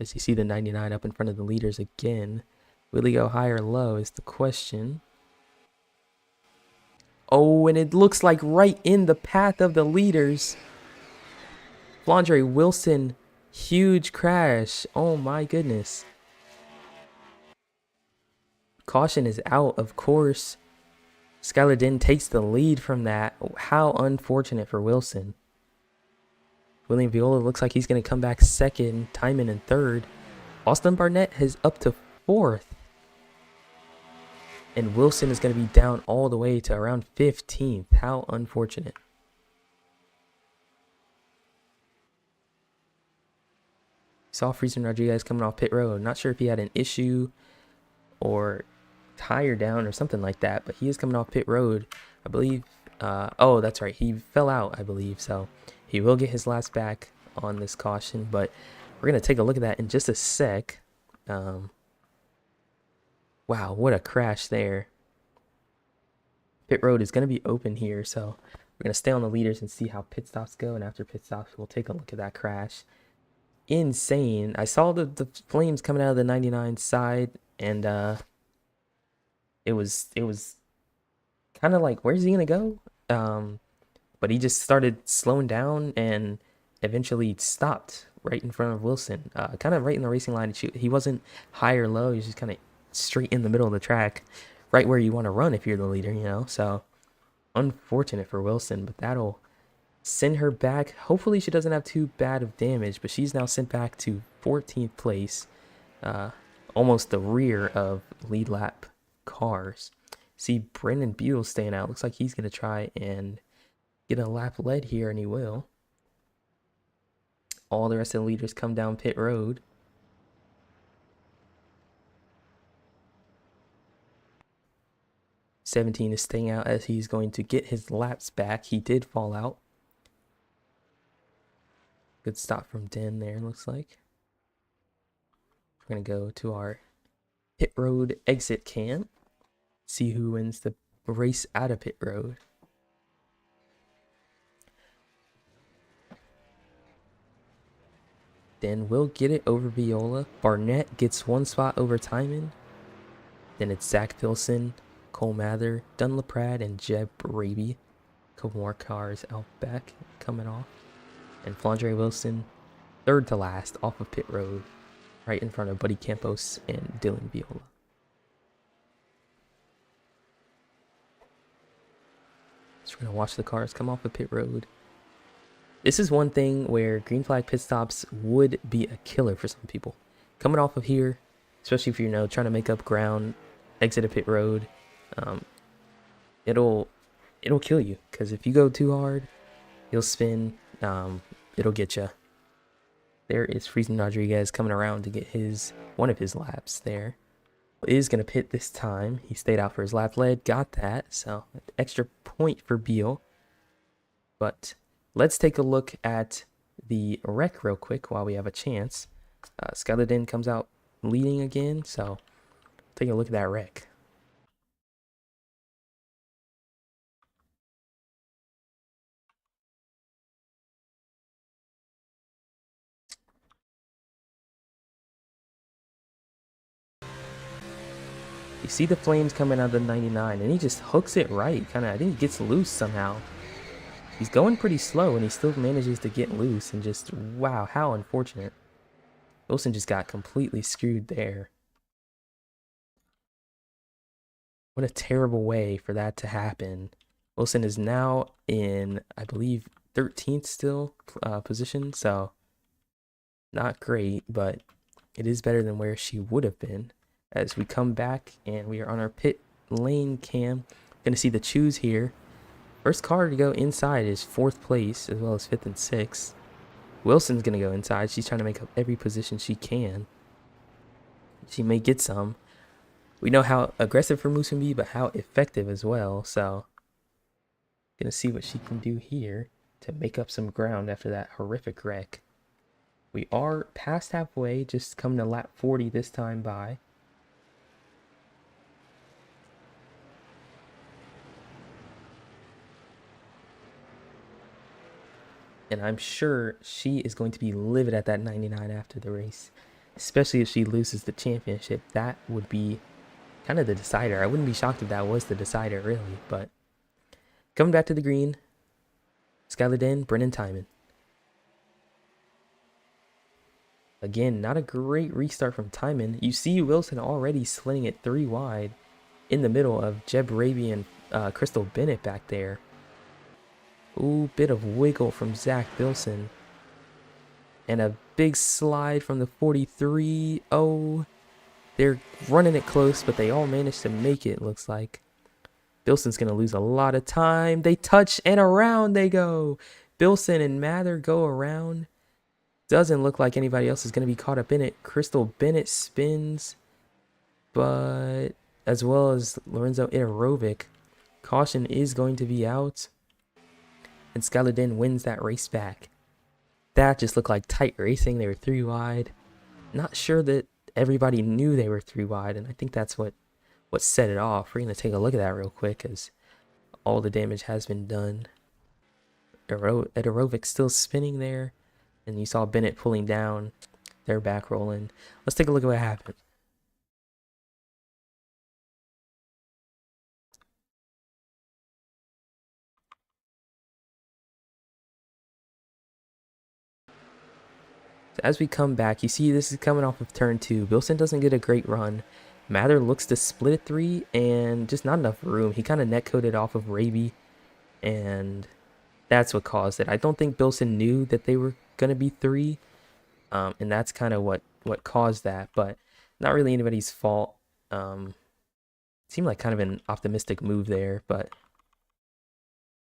As you see the 99 up in front of the leaders again. Will he go high or low is the question. Oh, and it looks like right in the path of the leaders. Flandre Wilson, huge crash. Oh my goodness. Caution is out, of course. Skyler Degn takes the lead from that. How unfortunate for Wilson. William Viola looks like he's going to come back 2nd. Timon in 3rd. Austin Barnett is up to 4th. And Wilson is going to be down all the way to around 15th. How unfortunate. Saw Friesen Rodriguez coming off pit road. Not sure if he had an issue or tire down or something like that, but he is coming off pit road, I believe. Oh, that's right, he fell out, I believe, so he will get his last back on this caution, but we're going to take a look at that in just a sec. Wow, what a crash there. Pit road is going to be open here, so we're going to stay on the leaders and see how pit stops go, and after pit stops, we'll take a look at that crash. Insane. I saw the flames coming out of the 99 side, and it was kind of like, where's he going to go? But he just started slowing down and eventually stopped right in front of Wilson, kind of right in the racing line. He wasn't high or low. He was just kind of straight in the middle of the track, right where you want to run if you're the leader, you know. So unfortunate for Wilson, but that'll send her back. Hopefully she doesn't have too bad of damage, but she's now sent back to 14th place, almost the rear of lead lap cars. See Brendan Buell staying out. Looks like he's going to try and get a lap led here, and he will. All the rest of the leaders come down pit road. '17 is staying out as he's going to get his laps back. He did fall out. Good stop from Degn there, looks like. We're going to go to our pit road exit cam. See who wins the race out of pit road. Degn will get it over Viola. Barnett gets one spot over Timon. Then it's Zach Pilson, Cole Mather, Dunlaprad, and Jeb Raby. A couple more cars out back coming off. And Flandre Wilson, third to last, off of pit road, right in front of Buddy Campos and Dylan Viola. So we're going to watch the cars come off of pit road. This is one thing where green flag pit stops would be a killer for some people. Coming off of here, especially if you're, trying to make up ground, exit a pit road, it'll kill you. Because if you go too hard, you'll spin, it'll get you. There is Friesen Rodriguez coming around to get one of his laps there. Is going to pit this time. He stayed out for his lap lead, got that. So extra point for Beal. But let's take a look at the wreck real quick while we have a chance. Skyler Degn comes out leading again, so take a look at that wreck. You see the flames coming out of the 99, and he just hooks it right. I think he gets loose somehow. He's going pretty slow, and he still manages to get loose, and just, wow, how unfortunate. Wilson just got completely screwed there. What a terrible way for that to happen. Wilson is now in, I believe, 13th still position, so not great, but it is better than where she would have been. As we come back, and we are on our pit lane cam, gonna see the choose here. First car to go inside is 4th place, as well as 5th and 6th. Wilson's going to go inside. She's trying to make up every position she can. She may get some. We know how aggressive Vermoos can be, but how effective as well. So, going to see what she can do here to make up some ground after that horrific wreck. We are past halfway, just coming to lap 40 this time by. And I'm sure she is going to be livid at that 99 after the race. Especially if she loses the championship. That would be kind of the decider. I wouldn't be shocked if that was the decider, really. But coming back to the green. Skyler Degn, Brendan Timon. Again, not a great restart from Timon. You see Wilson already slinging it 3 wide in the middle of Jeb Raby and Crystal Bennett back there. Ooh, bit of wiggle from Zach Bilson. And a big slide from the 43. Oh, they're running it close, but they all managed to make it, looks like. Bilson's going to lose a lot of time. They touch, and around they go. Bilson and Mather go around. Doesn't look like anybody else is going to be caught up in it. Crystal Bennett spins, but as well as Lorenzo Itarovic. Caution is going to be out. And Skyler Degn wins that race back. that just looked like tight racing. They were 3 wide. Not sure that everybody knew they were 3 wide, and I think that's what set it off. We're going to take a look at that real quick as all the damage has been done. Aerobic still spinning there, and you saw Bennett pulling down. They're back rolling. Let's take a look at what happened. So as we come back, you see this is coming off of turn 2. Bilson doesn't get a great run. Mather looks to split a 3 and just not enough room. He kind of netcoded off of Raby, and that's what caused it. I don't think Bilson knew that they were going to be 3, and that's kind of what caused that, but not really anybody's fault. Seemed like kind of an optimistic move there, but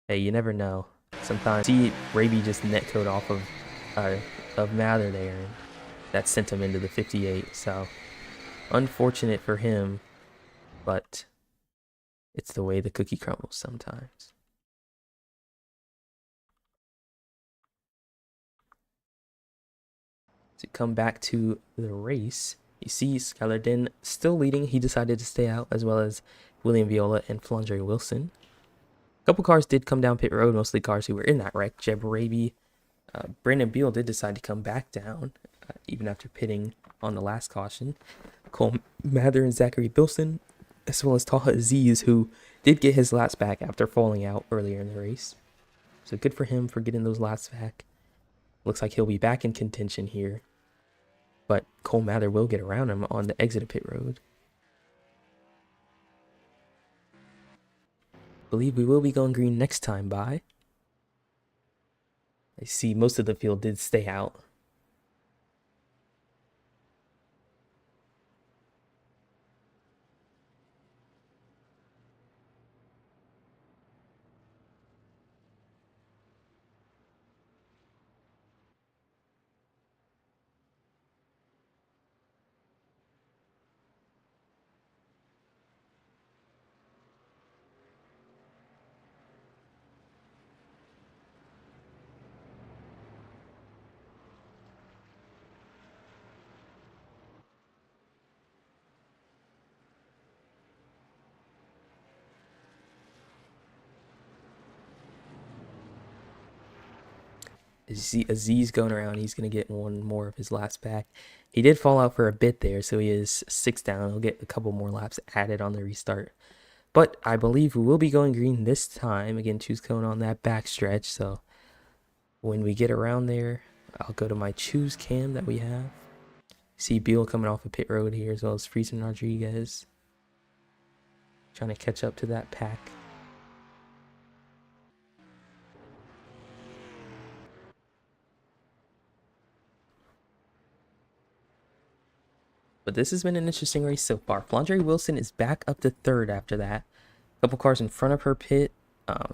hey, you never know. Sometimes see Raby just netcode off of Mather there, and that sent him into the 58. So unfortunate for him, but it's the way the cookie crumbles sometimes. To come back to the race, you see Skyler Degn still leading. He decided to stay out, as well as William Viola and Flandre Wilson. A couple cars did come down pit road, mostly cars who were in that wreck. Jeb Raby, Brandon Beal did decide to come back down, even after pitting on the last caution. Cole Mather and Zachary Bilson, as well as Taha Aziz, who did get his laps back after falling out earlier in the race. So good for him for getting those laps back. Looks like he'll be back in contention here, but Cole Mather will get around him on the exit of pit road. Believe we will be going green next time by. I see most of the field did stay out. Aziz going around, he's going to get one more of his laps back. He did fall out for a bit there, so he is 6 down. He'll get a couple more laps added on the restart. But I believe we will be going green this time. Again, choose cone on that back stretch. So when we get around there, I'll go to my choose cam that we have. See Beal coming off of pit road here, as well as Friesen Rodriguez. Trying to catch up to that pack. But this has been an interesting race so far. Flandre Wilson is back up to 3rd after that. A couple cars in front of her pit,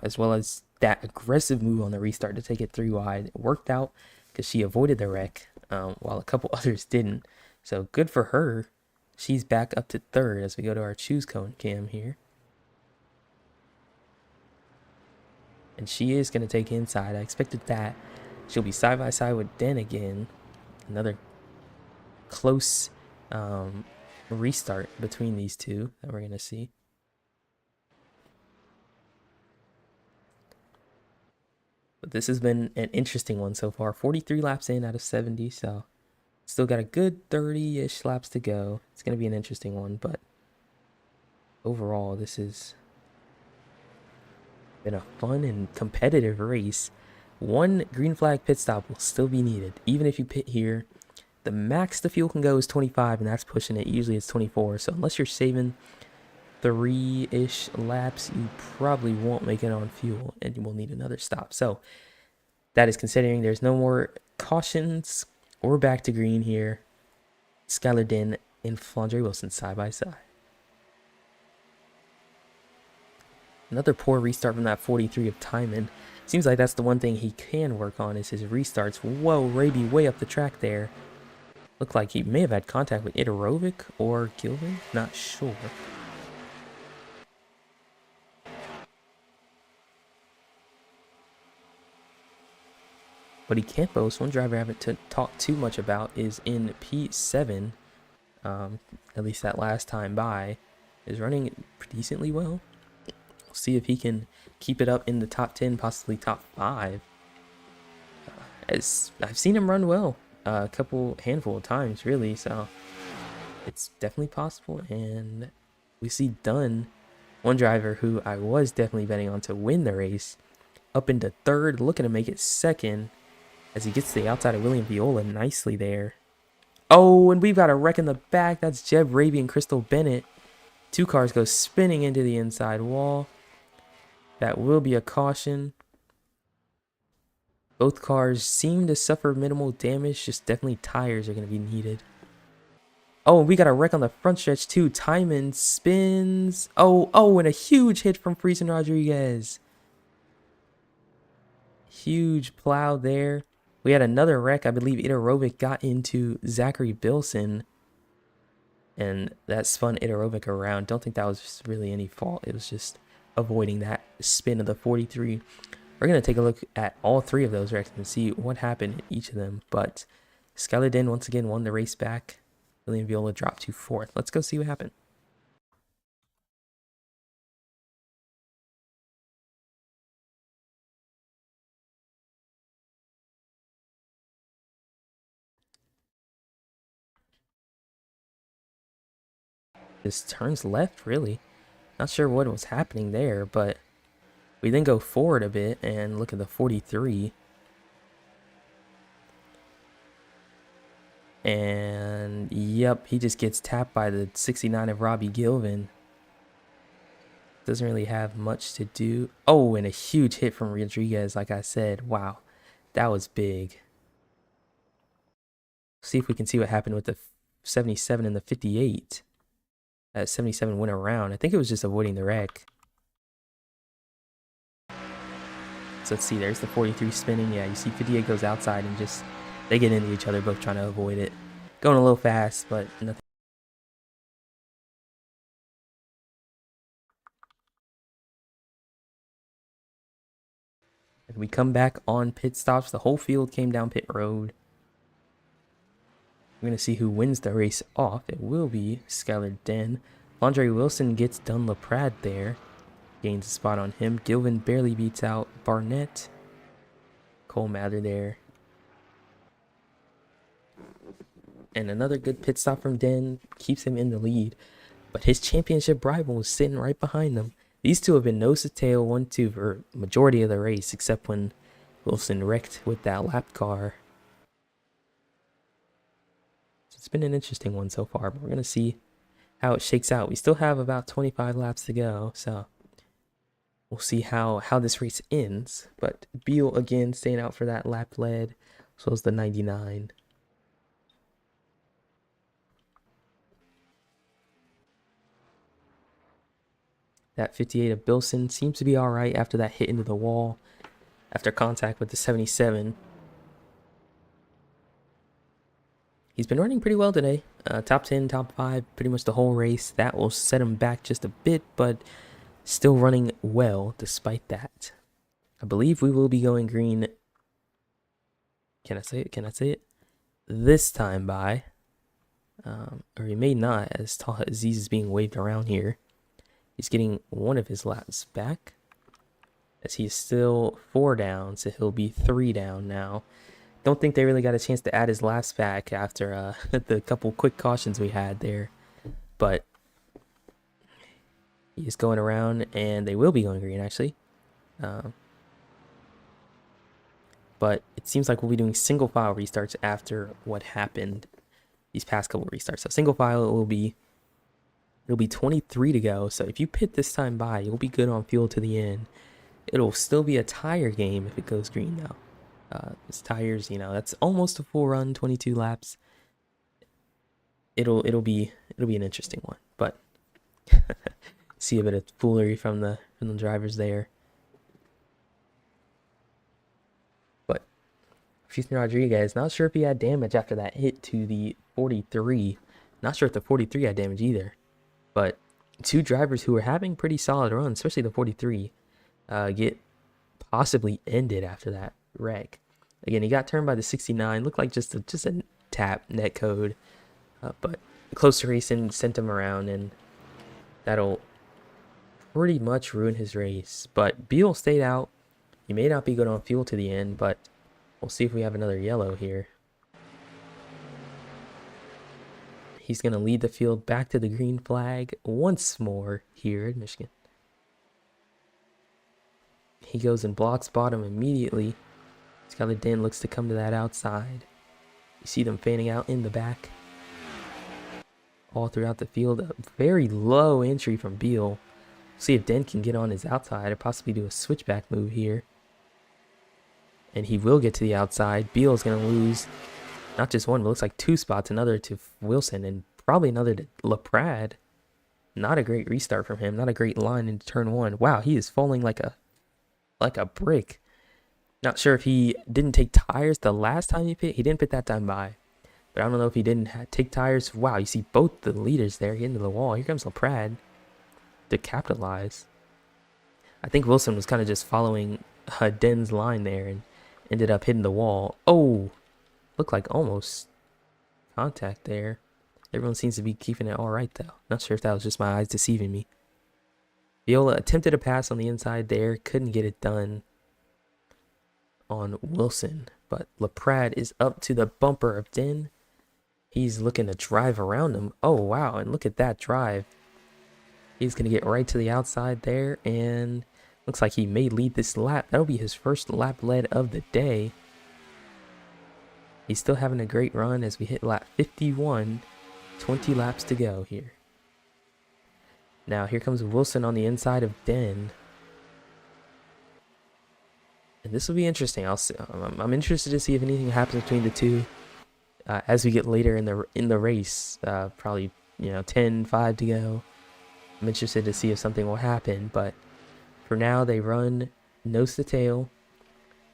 as well as that aggressive move on the restart to take it 3 wide. It worked out because she avoided the wreck, while a couple others didn't. So good for her. She's back up to 3rd as we go to our choose cone cam here. And she is going to take inside. I expected that. She'll be side by side with Den again. Another close restart between these two that we're going to see. But this has been an interesting one so far. 43 laps in out of 70, so still got a good 30-ish laps to go. It's going to be an interesting one, but overall, this has been a fun and competitive race. One green flag pit stop will still be needed, even if you pit here. The max the fuel can go is 25, and that's pushing it. Usually it's 24, so unless you're saving 3-ish laps, you probably won't make it on fuel, and you will need another stop. So that is considering there's no more cautions. We're back to green here. Skyler Degn and Flandre Wilson side by side. Another poor restart from that 43 of Timon. Seems like that's the one thing he can work on is his restarts. Whoa, Raby way up the track there. Looked like he may have had contact with Idorovic or Gilvin. Not sure. But he can't boast. One driver I haven't talked too much about is in P7. At least that last time by, is running decently well. We'll see if he can keep it up in the top 10, possibly top 5. As I've seen him run well a handful of times, really, so it's definitely possible. And we see Dunn, one driver who I was definitely betting on to win the race, up into 3rd, looking to make it 2nd as he gets to the outside of William Viola nicely there. Oh, and we've got a wreck in the back. That's Jeb Raby and Crystal Bennett. 2 cars go spinning into the inside wall. That will be a caution. Both cars seem to suffer minimal damage, just definitely tires are going to be needed. Oh, we got a wreck on the front stretch too. Timon spins. Oh, and a huge hit from Friesen Rodriguez. Huge plow there. We had another wreck. I believe Idorovic got into Zachary Bilson, and that spun Idorovic around. Don't think that was really any fault. It was just avoiding that spin of the 43. We're going to take a look at all 3 of those wrecks and see what happened in each of them. But Skyler Degn once again won the race back. William Viola dropped to 4th. Let's go see what happened. Just turns left, really. Not sure what was happening there, but we then go forward a bit and look at the 43. And yep, he just gets tapped by the 69 of Robbie Gilvin. Doesn't really have much to do. Oh, and a huge hit from Rodriguez, like I said. Wow, that was big. See if we can see what happened with the 77 and the 58. That 77 went around. I think it was just avoiding the wreck. So let's see, there's the 43 spinning. Yeah, you see 58 goes outside and just, they get into each other, both trying to avoid it. Going a little fast, but nothing. And we come back on pit stops. The whole field came down pit road. We're going to see who wins the race off. It will be Skyler Degn. Flandre Wilson gets Dunn LaPrade there. Gains a spot on him. Gilvin barely beats out Barnett. Cole Mather there. And another good pit stop from Degn keeps him in the lead. But his championship rival is sitting right behind them. These two have been nose to tail, 1-2 for majority of the race, except when Wilson wrecked with that lap car. So it's been an interesting one so far, but we're going to see how it shakes out. We still have about 25 laps to go, so we'll see how this race ends. But Beal again staying out for that lap lead, as well as the 99. That 58 of Bilson seems to be all right after that hit into the wall, after contact with the 77. He's been running pretty well today. Top 10, top 5, pretty much the whole race. That will set him back just a bit, but still running well despite that. I believe we will be going green. Can I say it? Can I say it? This time by. Or he may not, as Taha Aziz is being waved around here. He's getting one of his laps back, as he's still 4 down, so he'll be 3 down now. Don't think they really got a chance to add his laps back after the couple quick cautions we had there. But he's going around, and they will be going green, actually. But it seems like we'll be doing single file restarts after what happened these past couple restarts. So single file, it'll be 23 to go. So if you pit this time by, you'll be good on fuel to the end. It'll still be a tire game if it goes green though. It's tires, you know, that's almost a full run, 22 laps. It'll be an interesting one, but see a bit of foolery from the drivers there. But Friesen Rodriguez, not sure if he had damage after that hit to the 43. Not sure if the 43 had damage either. But 2 drivers who are having pretty solid runs, especially the 43, get possibly ended after that wreck. Again, he got turned by the 69. Looked like just a tap net code, but close to racing sent him around, and that'll pretty much ruin his race. But Beal stayed out. He may not be good on fuel to the end, but we'll see if we have another yellow here. He's going to lead the field back to the green flag once more here in Michigan. He goes and blocks bottom immediately. Skyler Degn looks to come to that outside. You see them fanning out in the back. All throughout the field. A very low entry from Beal. See if Degn can get on his outside or possibly do a switchback move here. And he will get to the outside. Beal is going to lose not just one, but looks like 2 spots. Another to Wilson and probably another to LaPrade. Not a great restart from him. Not a great line into turn 1. Wow, he is falling like a brick. Not sure if he didn't take tires the last time he pit. He didn't pit that time by. But I don't know if he didn't take tires. Wow, you see both the leaders there get into the wall. Here comes LaPrade to capitalize. I think Wilson was kind of just following Den's line there and ended up hitting the wall. Oh, looked like almost contact there. Everyone seems to be keeping it all right, though. Not sure if that was just my eyes deceiving me. Viola attempted a pass on the inside there. Couldn't get it done on Wilson. But LaPrade is up to the bumper of Degn. He's looking to drive around him. Oh, wow. And look at that drive. He's going to get right to the outside there. And looks like he may lead this lap. That'll be his first lap led of the day. He's still having a great run as we hit lap 51. 20 laps to go here. Now here comes Wilson on the inside of Degn. And this will be interesting. I'm interested to see if anything happens between the two as we get later in the race. Probably 10-5 to go. I'm interested to see if something will happen, but for now they run nose to tail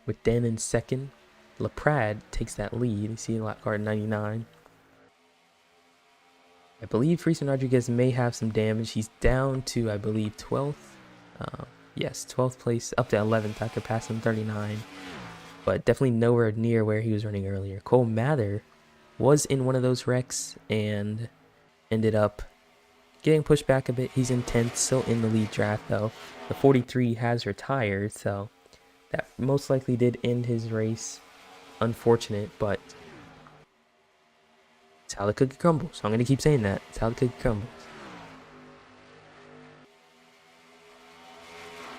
with Degn in second. LaPrade takes that lead. You see lap car 99. I believe Friesen Rodriguez may have some damage. He's down to, I believe, 12th. Yes, 12th place, up to 11th after passing 39. But definitely nowhere near where he was running earlier. Cole Mather was in one of those wrecks and ended up getting pushed back a bit. He's in 10th, still in the lead draft, though. The 43 has retired, so that most likely did end his race. Unfortunate, but it's how the cookie crumbles. So I'm going to keep saying that. It's how the cookie crumbles.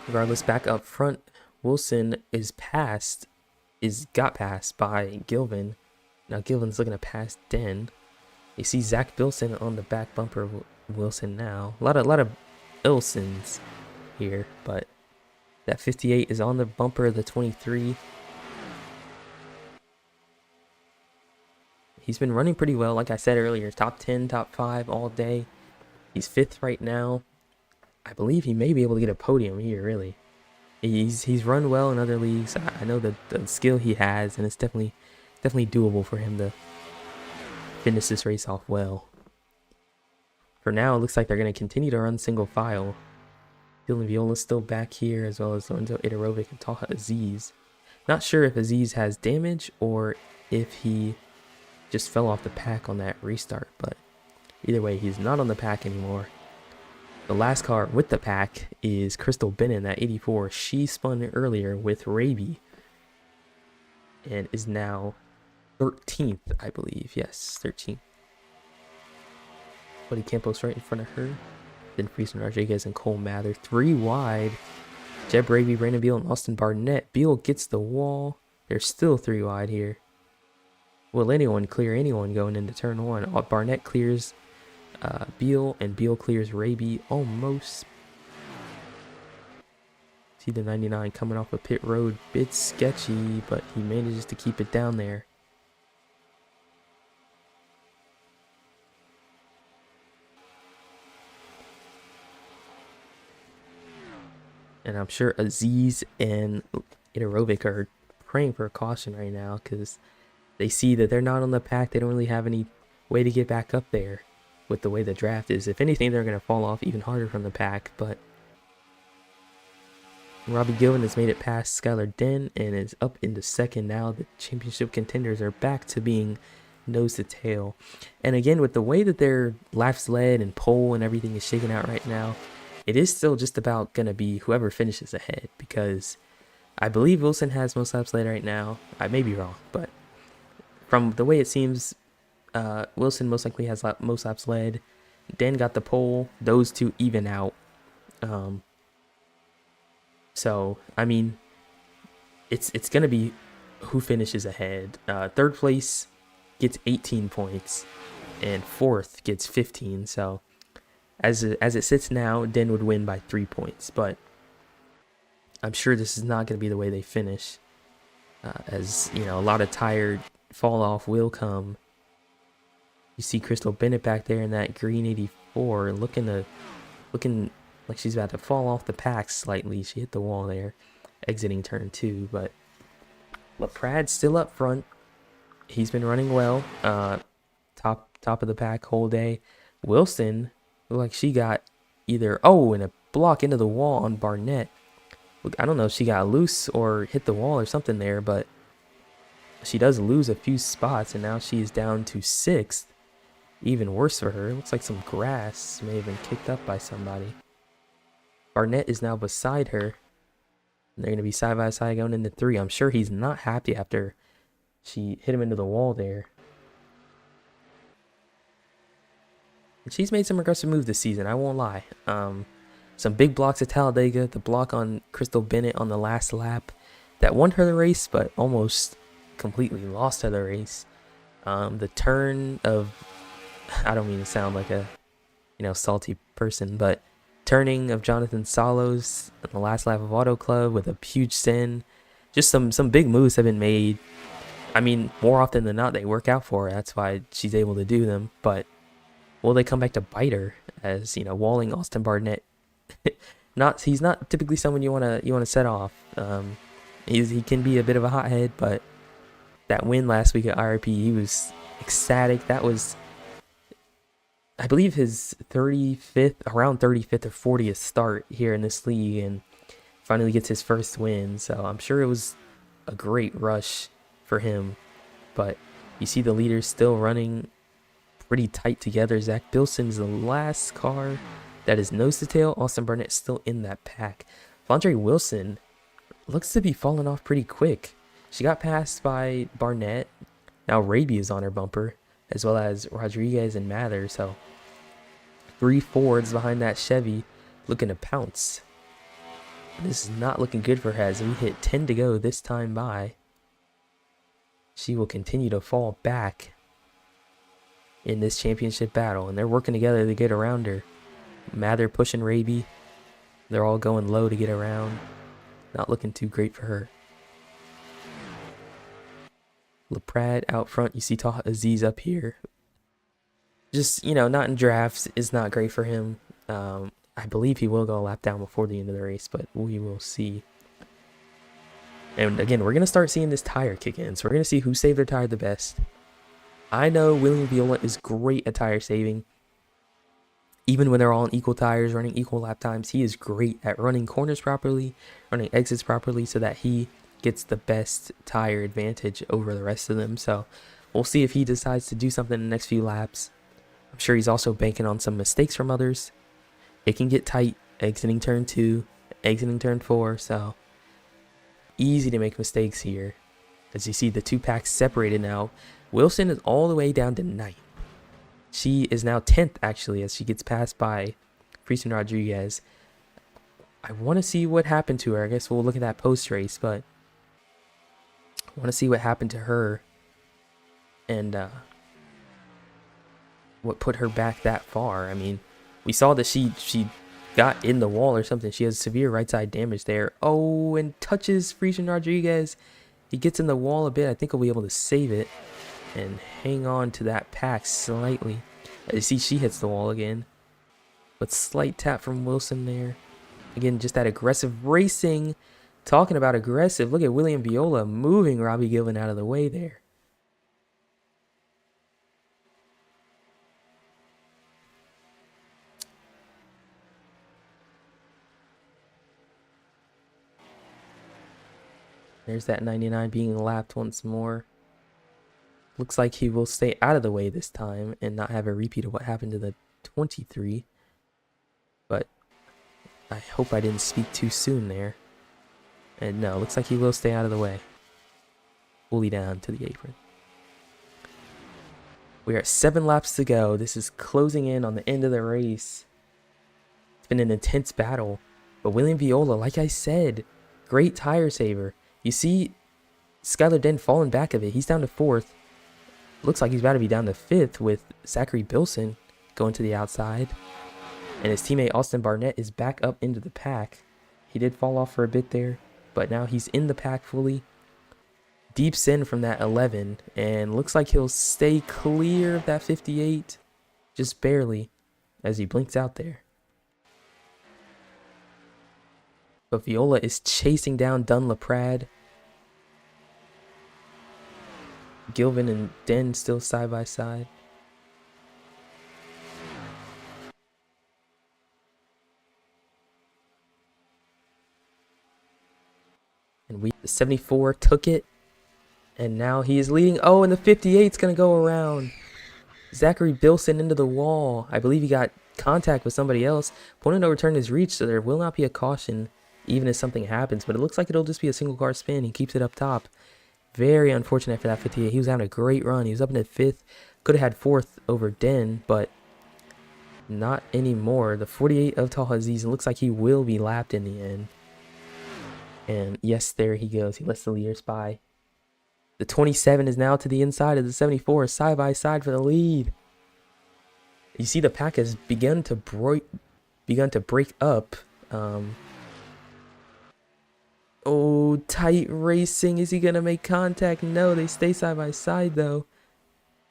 Regardless, back up front, Wilson got passed by Gilvin. Now Gilvin's looking to pass Degn. You see Zach Bilson on the back bumper of Wilson now. A lot of Ilsons here, but that 58 is on the bumper of the 23. He's been running pretty well, like I said earlier. Top 10, top 5 all day. He's 5th right now. I believe he may be able to get a podium here, really. He's run well in other leagues. I know the skill he has, and it's definitely doable for him to finish this race off well. For now, it looks like they're going to continue to run single file. Dylan Viola's still back here, as well as Lorenzo Idorovic and Taha Aziz. Not sure if Aziz has damage or if he just fell off the pack on that restart, but either way, he's not on the pack anymore. The last car with the pack is Crystal Bennon, that 84. She spun earlier with Raby and is now 13th, I believe. Yes, 13th. Buddy Campos right in front of her. Then Friesen Rodriguez and Cole Mather. 3 wide. Jeb Raby, Brandon Beal, and Austin Barnett. Beal gets the wall. They're still 3 wide here. Will anyone clear anyone going into turn 1? Barnett clears Beal, and Beal clears Raby almost. See the 99 coming off a pit road. Bit sketchy, but he manages to keep it down there. And I'm sure Aziz and Idorovic are praying for a caution right now because they see that they're not on the pack. They don't really have any way to get back up there with the way the draft is. If anything, they're going to fall off even harder from the pack. But Robbie Gilvin has made it past Skyler Degn and is up into second now. The championship contenders are back to being nose to tail. And again, with the way that their laps led and pole and everything is shaking out right now, it is still just about going to be whoever finishes ahead, because I believe Wilson has most laps led right now. I may be wrong, but from the way it seems, Wilson most likely has most laps led. Dan got the pole. Those two even out. So, I mean, it's going to be who finishes ahead. Third place gets 18 points, and fourth gets 15. So, as it sits now, Den would win by 3 points. But I'm sure this is not going to be the way they finish, as you know, a lot of tired fall off will come. You see Crystal Bennett back there in that green 84, looking like she's about to fall off the pack slightly. She hit the wall there, exiting turn 2. But LaPrad's still up front. He's been running well. Top of the pack whole day. Wilson looked like she got either and a block into the wall on Barnett. Look, I don't know if she got loose or hit the wall or something there, but she does lose a few spots, and now she is down to 6th. Even worse for her. It looks like some grass may have been kicked up by somebody. Barnett is now beside her. And they're going to be side by side going into 3. I'm sure he's not happy after she hit him into the wall there. And she's made some aggressive moves this season, I won't lie. Some big blocks at Talladega. The block on Crystal Bennett on the last lap that won her the race, but almost completely lost her the race. The turn of, I don't mean to sound like a salty person, but turning of Jonathan Salos in the last lap of Auto Club with a huge sin. Just some big moves have been made. I mean, more often than not, they work out for her. That's why she's able to do them. But will they come back to bite her? As walling Austin Barnett, he's not typically someone you wanna set off. He can be a bit of a hothead, but that win last week at IRP, he was ecstatic. That was, I believe, his 35th or 40th start here in this league, and finally gets his first win. So I'm sure it was a great rush for him. But you see the leaders still running pretty tight together. Zach Bilson's the last car that is nose to tail. Austin Barnett still in that pack. Flandre Wilson looks to be falling off pretty quick. She got passed by Barnett. Now Raby is on her bumper, as well as Rodriguez and Mather. So 3 Fords behind that Chevy looking to pounce. This is not looking good for her as we hit 10 to go this time by. She will continue to fall back in this championship battle, and they're working together to get around her. Mather pushing Raby. They're all going low to get around. Not looking too great for her. LaPrade out front. You see Taha Aziz up here. Just, not in drafts is not great for him. I believe he will go a lap down before the end of the race, but we will see. And again, we're going to start seeing this tire kick in. So we're going to see who saved their tire the best. I know William Viola is great at tire saving. Even when they're all on equal tires, running equal lap times, he is great at running corners properly, running exits properly, so that he gets the best tire advantage over the rest of them. So we'll see if he decides to do something in the next few laps. I'm sure he's also banking on some mistakes from others. It can get tight exiting turn 2, exiting turn 4, so easy to make mistakes here. As you see, the 2 packs separated now. Wilson is all the way down to 9th. She is now 10th, actually, as she gets passed by Friesen Rodriguez. I want to see what happened to her. I guess we'll look at that post-race, but I want to see what happened to her and what put her back that far. I mean, we saw that she got in the wall or something. She has severe right side damage there. Oh, and touches Friesen Rodriguez. He gets in the wall a bit. I think he'll be able to save it and hang on to that pack slightly. As you see, she hits the wall again. But slight tap from Wilson there. Again, just that aggressive racing. Talking about aggressive. Look at William Viola moving Robbie Gilvin out of the way there. There's that 99 being lapped once more. Looks like he will stay out of the way this time and not have a repeat of what happened to the 23. But I hope I didn't speak too soon there. And no, looks like he will stay out of the way. Fully down to the apron. We are at 7 laps to go. This is closing in on the end of the race. It's been an intense battle. But William Viola, like I said, great tire saver. You see Skyler Degn falling back of it. He's down to 4th. Looks like he's about to be down to 5th with Zachary Bilson going to the outside. And his teammate Austin Barnett is back up into the pack. He did fall off for a bit there, but now he's in the pack fully. Deep sin from that 11, and looks like he'll stay clear of that 58, just barely, as he blinks out there. But Viola is chasing down Dunlaprade. Gilvin and Den still side by side. And the 74 took it. And now he is leading. Oh, and the 58 is going to go around. Zachary Bilson into the wall. I believe he got contact with somebody else. Opponent overturned his reach, so there will not be a caution even if something happens. But it looks like it'll just be a single car spin. He keeps it up top. Very unfortunate for that 58. He was having a great run. He was up in 5th. Could have had 4th over Den, but not anymore. The 48 of Taha Aziz, it looks like he will be lapped in the end. And yes, there he goes. He lets the leaders by. The 27 is now to the inside of the 74, side by side for the lead. You see the pack has begun to break up. Oh, tight racing. Is he going to make contact? No, they stay side by side though.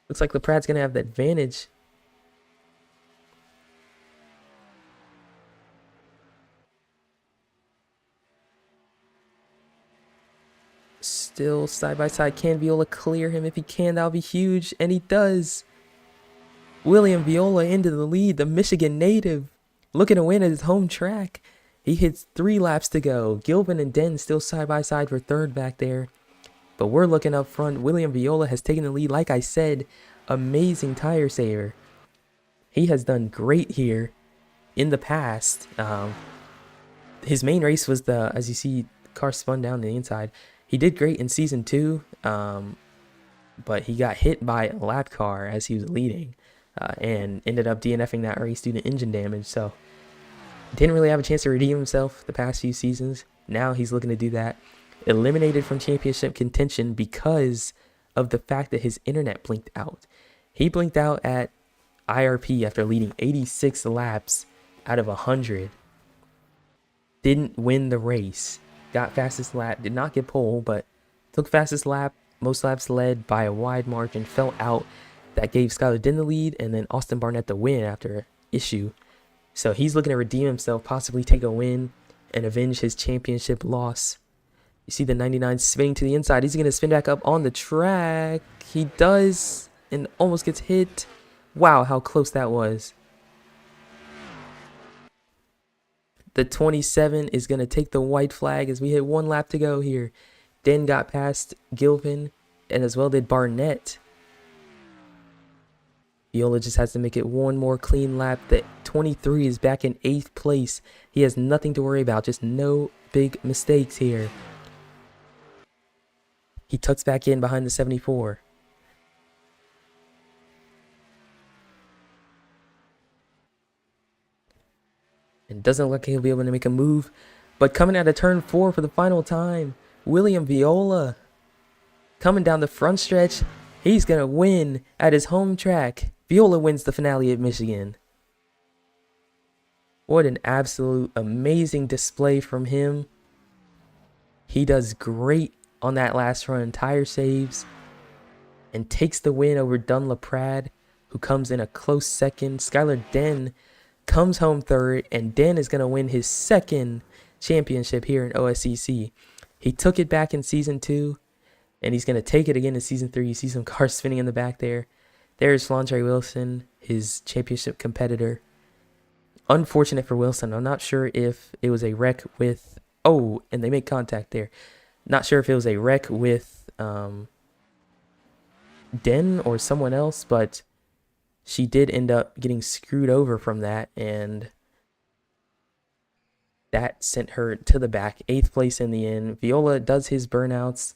Looks like Laprade's going to have the advantage. Still side by side. Can Viola clear him? If he can, that'll be huge. And he does. William Viola into the lead. The Michigan native looking to win at his home track. He hits 3 laps to go. Gilvin and Den still side by side for 3rd back there. But we're looking up front. William Viola has taken the lead. Like I said, amazing tire saver. He has done great here in the past. His main race was as you see, car spun down the inside. He did great in season 2, but he got hit by a lap car as he was leading and ended up DNFing that race due to engine damage. So didn't really have a chance to redeem himself the past few seasons. Now he's looking to do that. Eliminated from championship contention because of the fact that his internet blinked out. He blinked out at IRP after leading 86 laps out of 100. Didn't win the race. Got fastest lap, did not get pole, but took fastest lap, most laps led by a wide margin, fell out. That gave Skyler Degn the lead, and then Austin Barnett the win after an issue. So he's looking to redeem himself, possibly take a win, and avenge his championship loss. You see the 99 spinning to the inside. He's going to spin back up on the track. He does, and almost gets hit. Wow, how close that was. The 27 is going to take the white flag as we hit 1 lap to go here. Den got past Gilvin, and as well did Barnett. Viola just has to make it 1 more clean lap. The 23 is back in 8th place. He has nothing to worry about, just no big mistakes here. He tucks back in behind the 74. And doesn't look like he'll be able to make a move. But coming out of turn 4 for the final time, William Viola. Coming down the front stretch, he's going to win at his home track. Viola wins the finale at Michigan. What an absolute amazing display from him. He does great on that last run, tire saves, and takes the win over Dunlaprade, who comes in a close second. Skyler Degn comes home 3rd, and Den is going to win his 2nd championship here in OSCC. He took it back in season 2, and he's going to take it again in season 3. You see some cars spinning in the back there. There's Flandre Wilson, his championship competitor. Unfortunate for Wilson. I'm not sure if it was a wreck with... Oh, and they make contact there. Not sure if it was a wreck with Den or someone else, but she did end up getting screwed over from that, and that sent her to the back, 8th place in the end. Viola does his burnouts,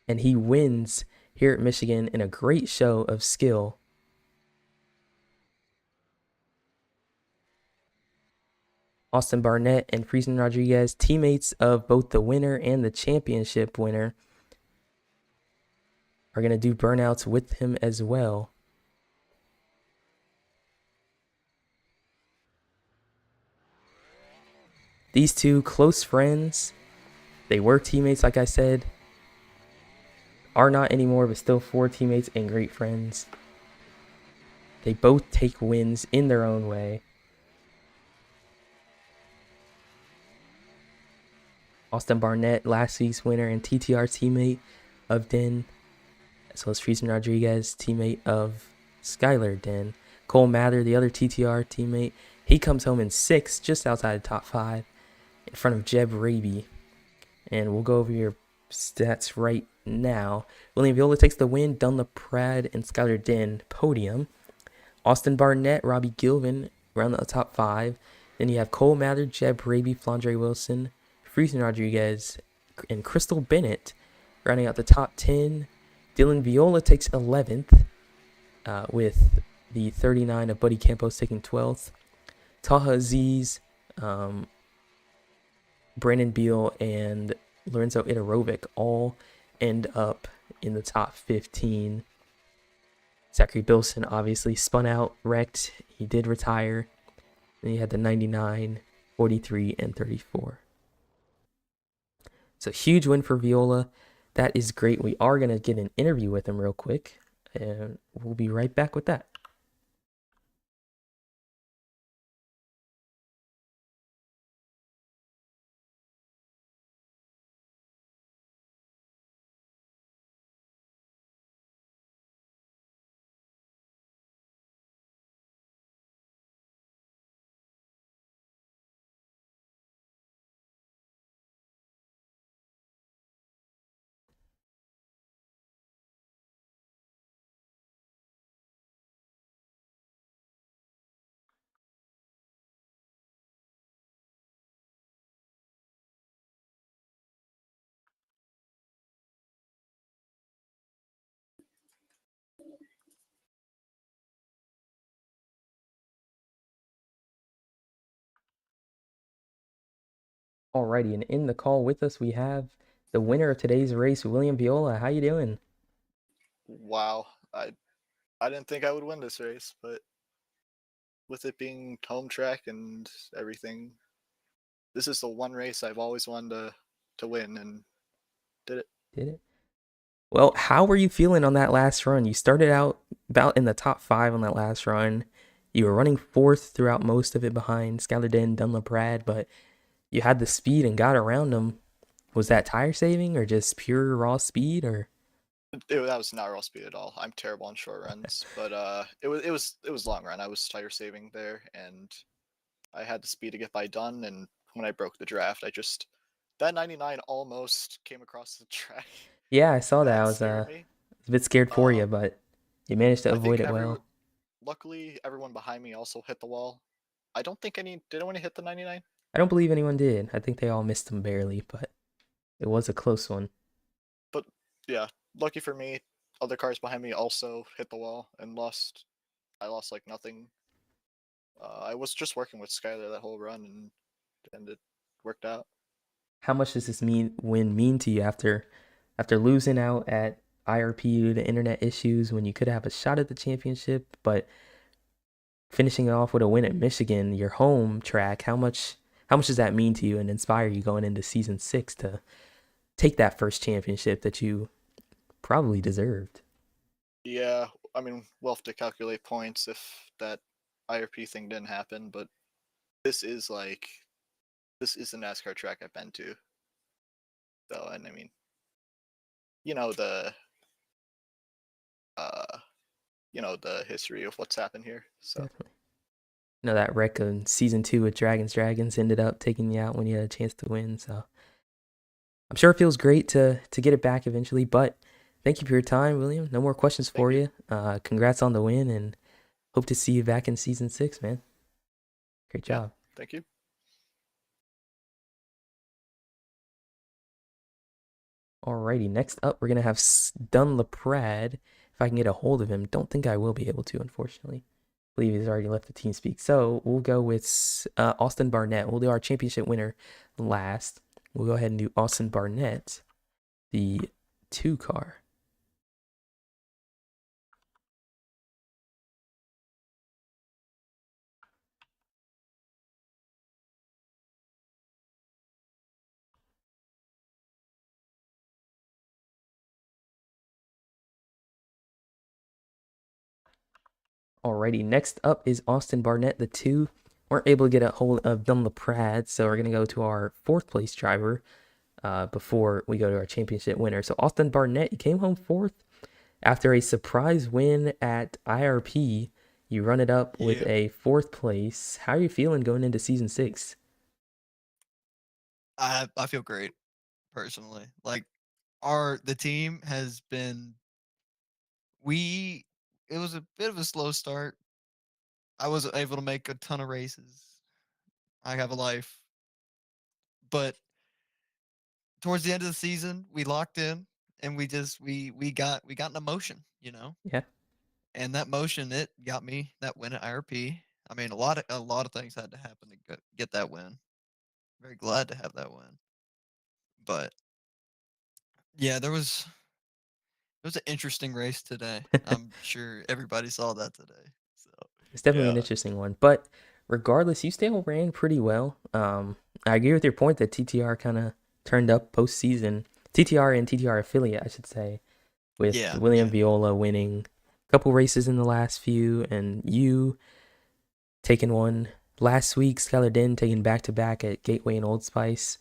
and he wins here at Michigan in a great show of skill. Austin Barnett and Friesen Rodriguez, teammates of both the winner and the championship winner, are going to do burnouts with him as well. These two close friends, they were teammates, like I said, are not anymore, but still 4 teammates and great friends. They both take wins in their own way. Austin Barnett, last week's winner and TTR teammate of Den, as well as Friesen Rodriguez, teammate of Skyler Den. Cole Mather, the other TTR teammate, he comes home in 6th, just outside the top 5, in front of Jeb Raby. And we'll go over your stats right now. William Viola takes the win. Dunlap Pratt and Skyler Den podium. Austin Barnett, Robbie Gilvin around the top 5. Then you have Cole Mather, Jeb Raby, Flandre Wilson, Friesen Rodriguez, and Crystal Bennett rounding out the top 10. Dylan Viola takes 11th, with the 39 of Buddy Campos taking 12th. Taha Aziz, Brandon Beal, and Lorenzo Idorovic all end up in the top 15. Zachary Bilson obviously spun out, wrecked. He did retire. Then you had the 99, 43, and 34. So huge win for Viola. That is great. We are going to get an interview with him real quick, and we'll be right back with that. Alrighty, and in the call with us, we have the winner of today's race, William Viola. How you doing? Wow, I didn't think I would win this race, but with it being home track and everything, this is the one race I've always wanted to win, and did it. Did it? Well, how were you feeling on that last run? You started out about in the top 5 on that last run. You were running 4th throughout most of it behind Skyler Den, Dunlap Brad, but you had the speed and got around them. Was that tire saving or just pure raw speed, or? That was not raw speed at all. I'm terrible on short runs, but it was long run. I was tire saving there, and I had the speed to get by done. And when I broke the draft, that 99 almost came across the track. Yeah, I saw that. That I was scared me. a bit scared for you, but you managed to I avoid think it well. luckily everyone behind me also hit the wall. I don't think did anyone hit the 99? I don't believe anyone did. I think they all missed them barely, but it was a close one. But yeah, lucky for me, other cars behind me also hit the wall and lost. I lost like nothing. I was just working with Skyler that whole run, and it worked out. How much does this win mean to you after losing out at IRP due to internet issues when you could have a shot at the championship, but finishing it off with a win at Michigan, your home track? How much does that mean to you and inspire you going into season 6 to take that first championship that you probably deserved? Yeah, I mean, we'll have to calculate points if that IRP thing didn't happen, but this is the NASCAR track I've been to. So, and I mean, you know the the history of what's happened here. So Definitely. That wreck in season 2 with Dragons ended up taking you out when you had a chance to win. So I'm sure it feels great to get it back eventually, but thank you for your time, William. No more questions Thank for you. you. Congrats on the win, and hope to see you back in season 6, man. Great Yeah, job. thank you. Alrighty, next up, we're going to have Dunlaprad. If I can get a hold of him, don't think I will be able to, unfortunately. I believe he's already left the team speak. So we'll go with Austin Barnett. We'll do our championship winner last. We'll go ahead and do Austin Barnett, the 2 car. Alrighty, next up is Austin Barnett, the 2. Weren't able to get a hold of Dunlaprad, so we're going to go to our 4th place driver before we go to our championship winner. So Austin Barnett, you came home 4th after a surprise win at IRP. You run it up with Yeah. a 4th place. How are you feeling going into season 6? I feel great personally. Like the team has been it was a bit of a slow start. I wasn't able to make a ton of races. I have a life. But towards the end of the season, we locked in and we got an emotion, you know? Yeah. And that motion it got me that win at IRP. I mean, a lot of things had to happen to get that win. Very glad to have that win. But yeah, it was an interesting race today. I'm sure everybody saw that today. So, It's definitely an yeah. interesting one. But regardless, you still ran pretty well. I agree with your point that TTR kind of turned up postseason. TTR and TTR affiliate, I should say, with Yeah, William yeah. Viola winning a couple races in the last few, and you taking one last week, Skyler Degn taking back to back at Gateway and Old Spice.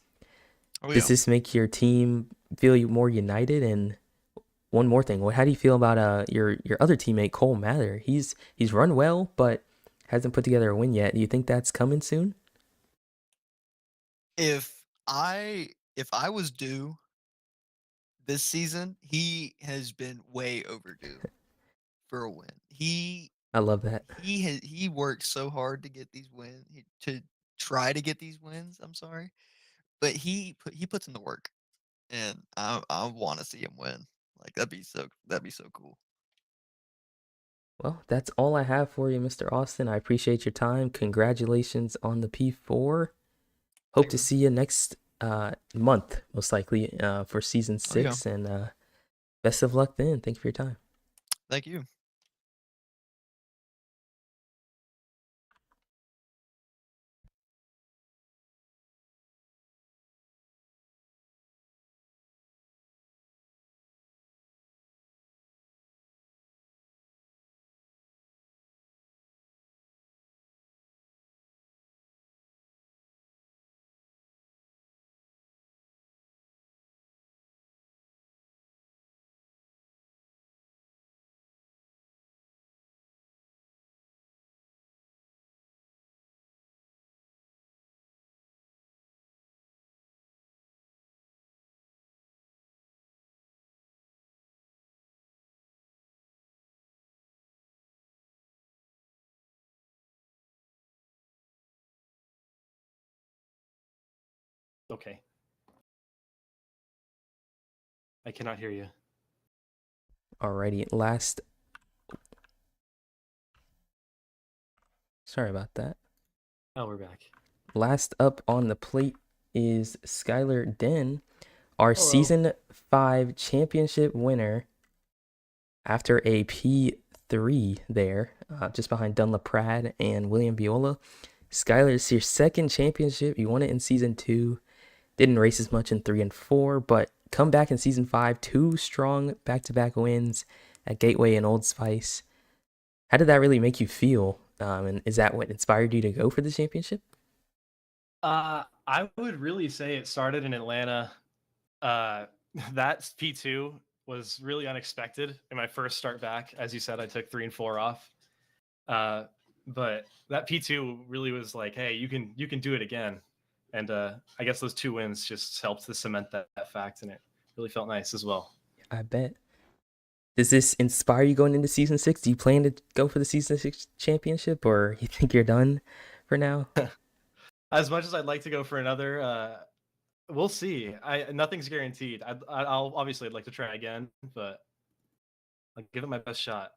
Oh, Does yeah. this make your team feel more united? And one more thing, how do you feel about your other teammate Cole Mather? He's run well, but hasn't put together a win yet. Do you think that's coming soon? If I was due this season, he has been way overdue for a win. I love that. He worked so hard to get these wins, to try to get these wins, I'm sorry. But he puts in the work, and I want to see him win. Like that'd be so cool. Well, that's all I have for you, Mr. Austin. I appreciate your time. Congratulations on the P4. Hope Thank to you. see you next month, most likely, for season Oh, yeah. 6. And best of luck then. Thank you for your time. Thank you. Okay. I cannot hear you. Alrighty, sorry about that. Oh, we're back. Last up on the plate is Skyler Degn, our Hello. season 5 championship winner after a P3 there, just behind Dunlaprad and William Viola. Skyler, it's your second championship. You won it in season 2. Didn't race as much in 3 and 4, but come back in season 5. 2 strong back-to-back wins at Gateway and Old Spice. How did that really make you feel? And is that what inspired you to go for the championship? I would really say it started in Atlanta. That P2 was really unexpected in my first start back. As you said, I took 3 and 4 off. But that P2 really was like, hey, you can do it again. And I guess those 2 wins just helped to cement that fact, and it really felt nice as well. I bet. Does this inspire you going into season 6? Do you plan to go for the season 6 championship, or you think you're done for now? As much as I'd like to go for another, we'll see. Nothing's guaranteed. I'll obviously I'd like to try again, but I'll give it my best shot.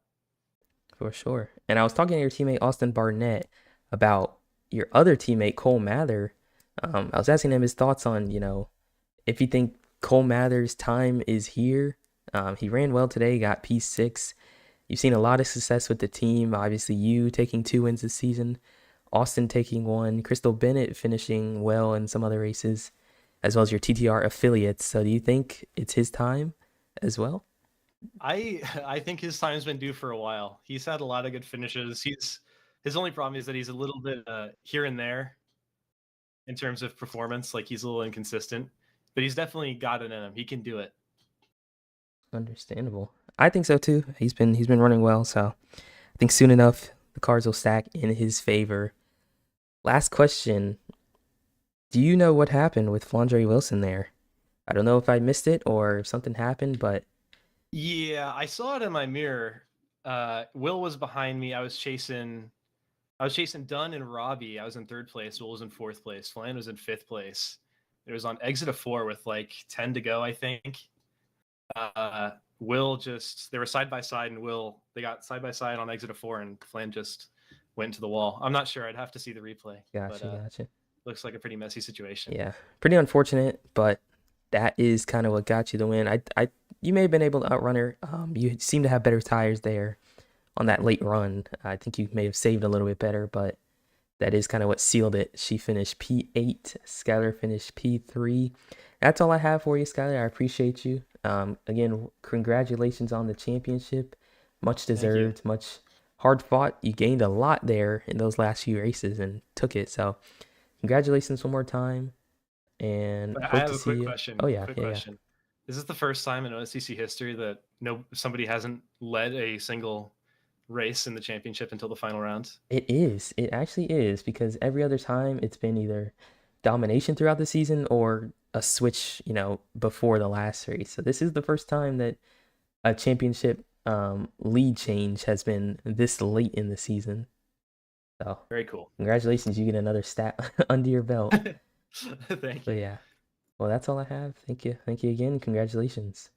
For sure. And I was talking to your teammate Austin Barnett about your other teammate Cole Mather. I was asking him his thoughts on, if you think Cole Mather's time is here. He ran well today, got P6. You've seen a lot of success with the team. Obviously, you taking 2 wins this season, Austin taking 1, Crystal Bennett finishing well in some other races, as well as your TTR affiliates. So do you think it's his time as well? I think his time's been due for a while. He's had a lot of good finishes. His only problem is that he's a little bit here and there in terms of performance. Like, he's a little inconsistent, but he's definitely got it in him. He can do it. Understandable. I think so too. He's been running well, so I think soon enough the cards will stack in his favor. Last question. Do you know what happened with Flandre Wilson there? I don't know if I missed it or if something happened, but Yeah, I saw it in my mirror. Will was behind me. I was chasing Dunn and Robbie. I was in 3rd place. Will was in 4th place. Flandre was in 5th place. It was on exit of 4 with like 10 to go, I think. Will they were side by side, and they got side by side on exit of 4, and Flandre just went to the wall. I'm not sure. I'd have to see the replay. Gotcha. Looks like a pretty messy situation. Yeah, pretty unfortunate, but that is kind of what got you the win. You may have been able to outrun her. You seem to have better tires there on that late run. I think you may have saved a little bit better, but that is kind of what sealed it. She finished P8. Skyler finished P3. That's all I have for you, Skyler. I appreciate you. Again, congratulations on the championship. Much deserved, much hard fought. You gained a lot there in those last few races and took it. So congratulations one more time. And I hope have to a see quick you. question. Oh yeah, Quick yeah. question. Is this the first time in OSCC history that somebody hasn't led a single race in the championship until the final round? It is. It actually is, because every other time it's been either domination throughout the season or a switch, before the last race. So this is the first time that a championship lead change has been this late in the season. So Very cool. congratulations, you get another stat under your belt. Thank But you. yeah. Well, that's all I have. Thank you. Thank you again. Congratulations.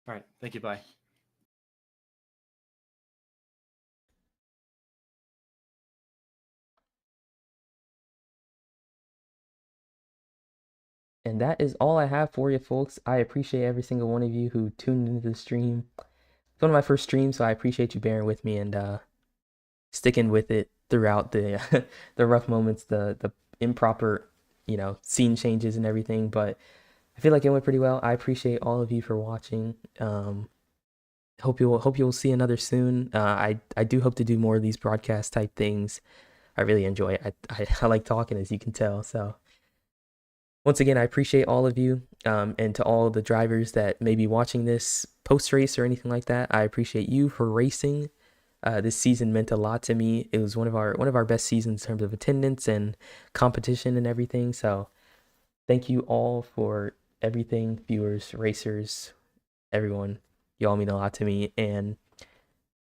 All right. Thank you. Bye. And that is all I have for you, folks. I appreciate every single one of you who tuned into the stream. It's one of my first streams, so I appreciate you bearing with me and sticking with it throughout the the rough moments, the improper, scene changes and everything. But I feel like it went pretty well. I appreciate all of you for watching. Hope you'll see another soon. I do hope to do more of these broadcast type things. I really enjoy it. I like talking, as you can tell. So once again, I appreciate all of you, and to all the drivers that may be watching this post race or anything like that. I appreciate you for racing. This season meant a lot to me. It was one of our best seasons in terms of attendance and competition and everything. So thank you all for everything, viewers, racers, everyone. You all mean a lot to me, and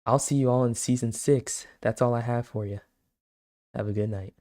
I'll see you all in season 6. That's all I have for you. Have a good night.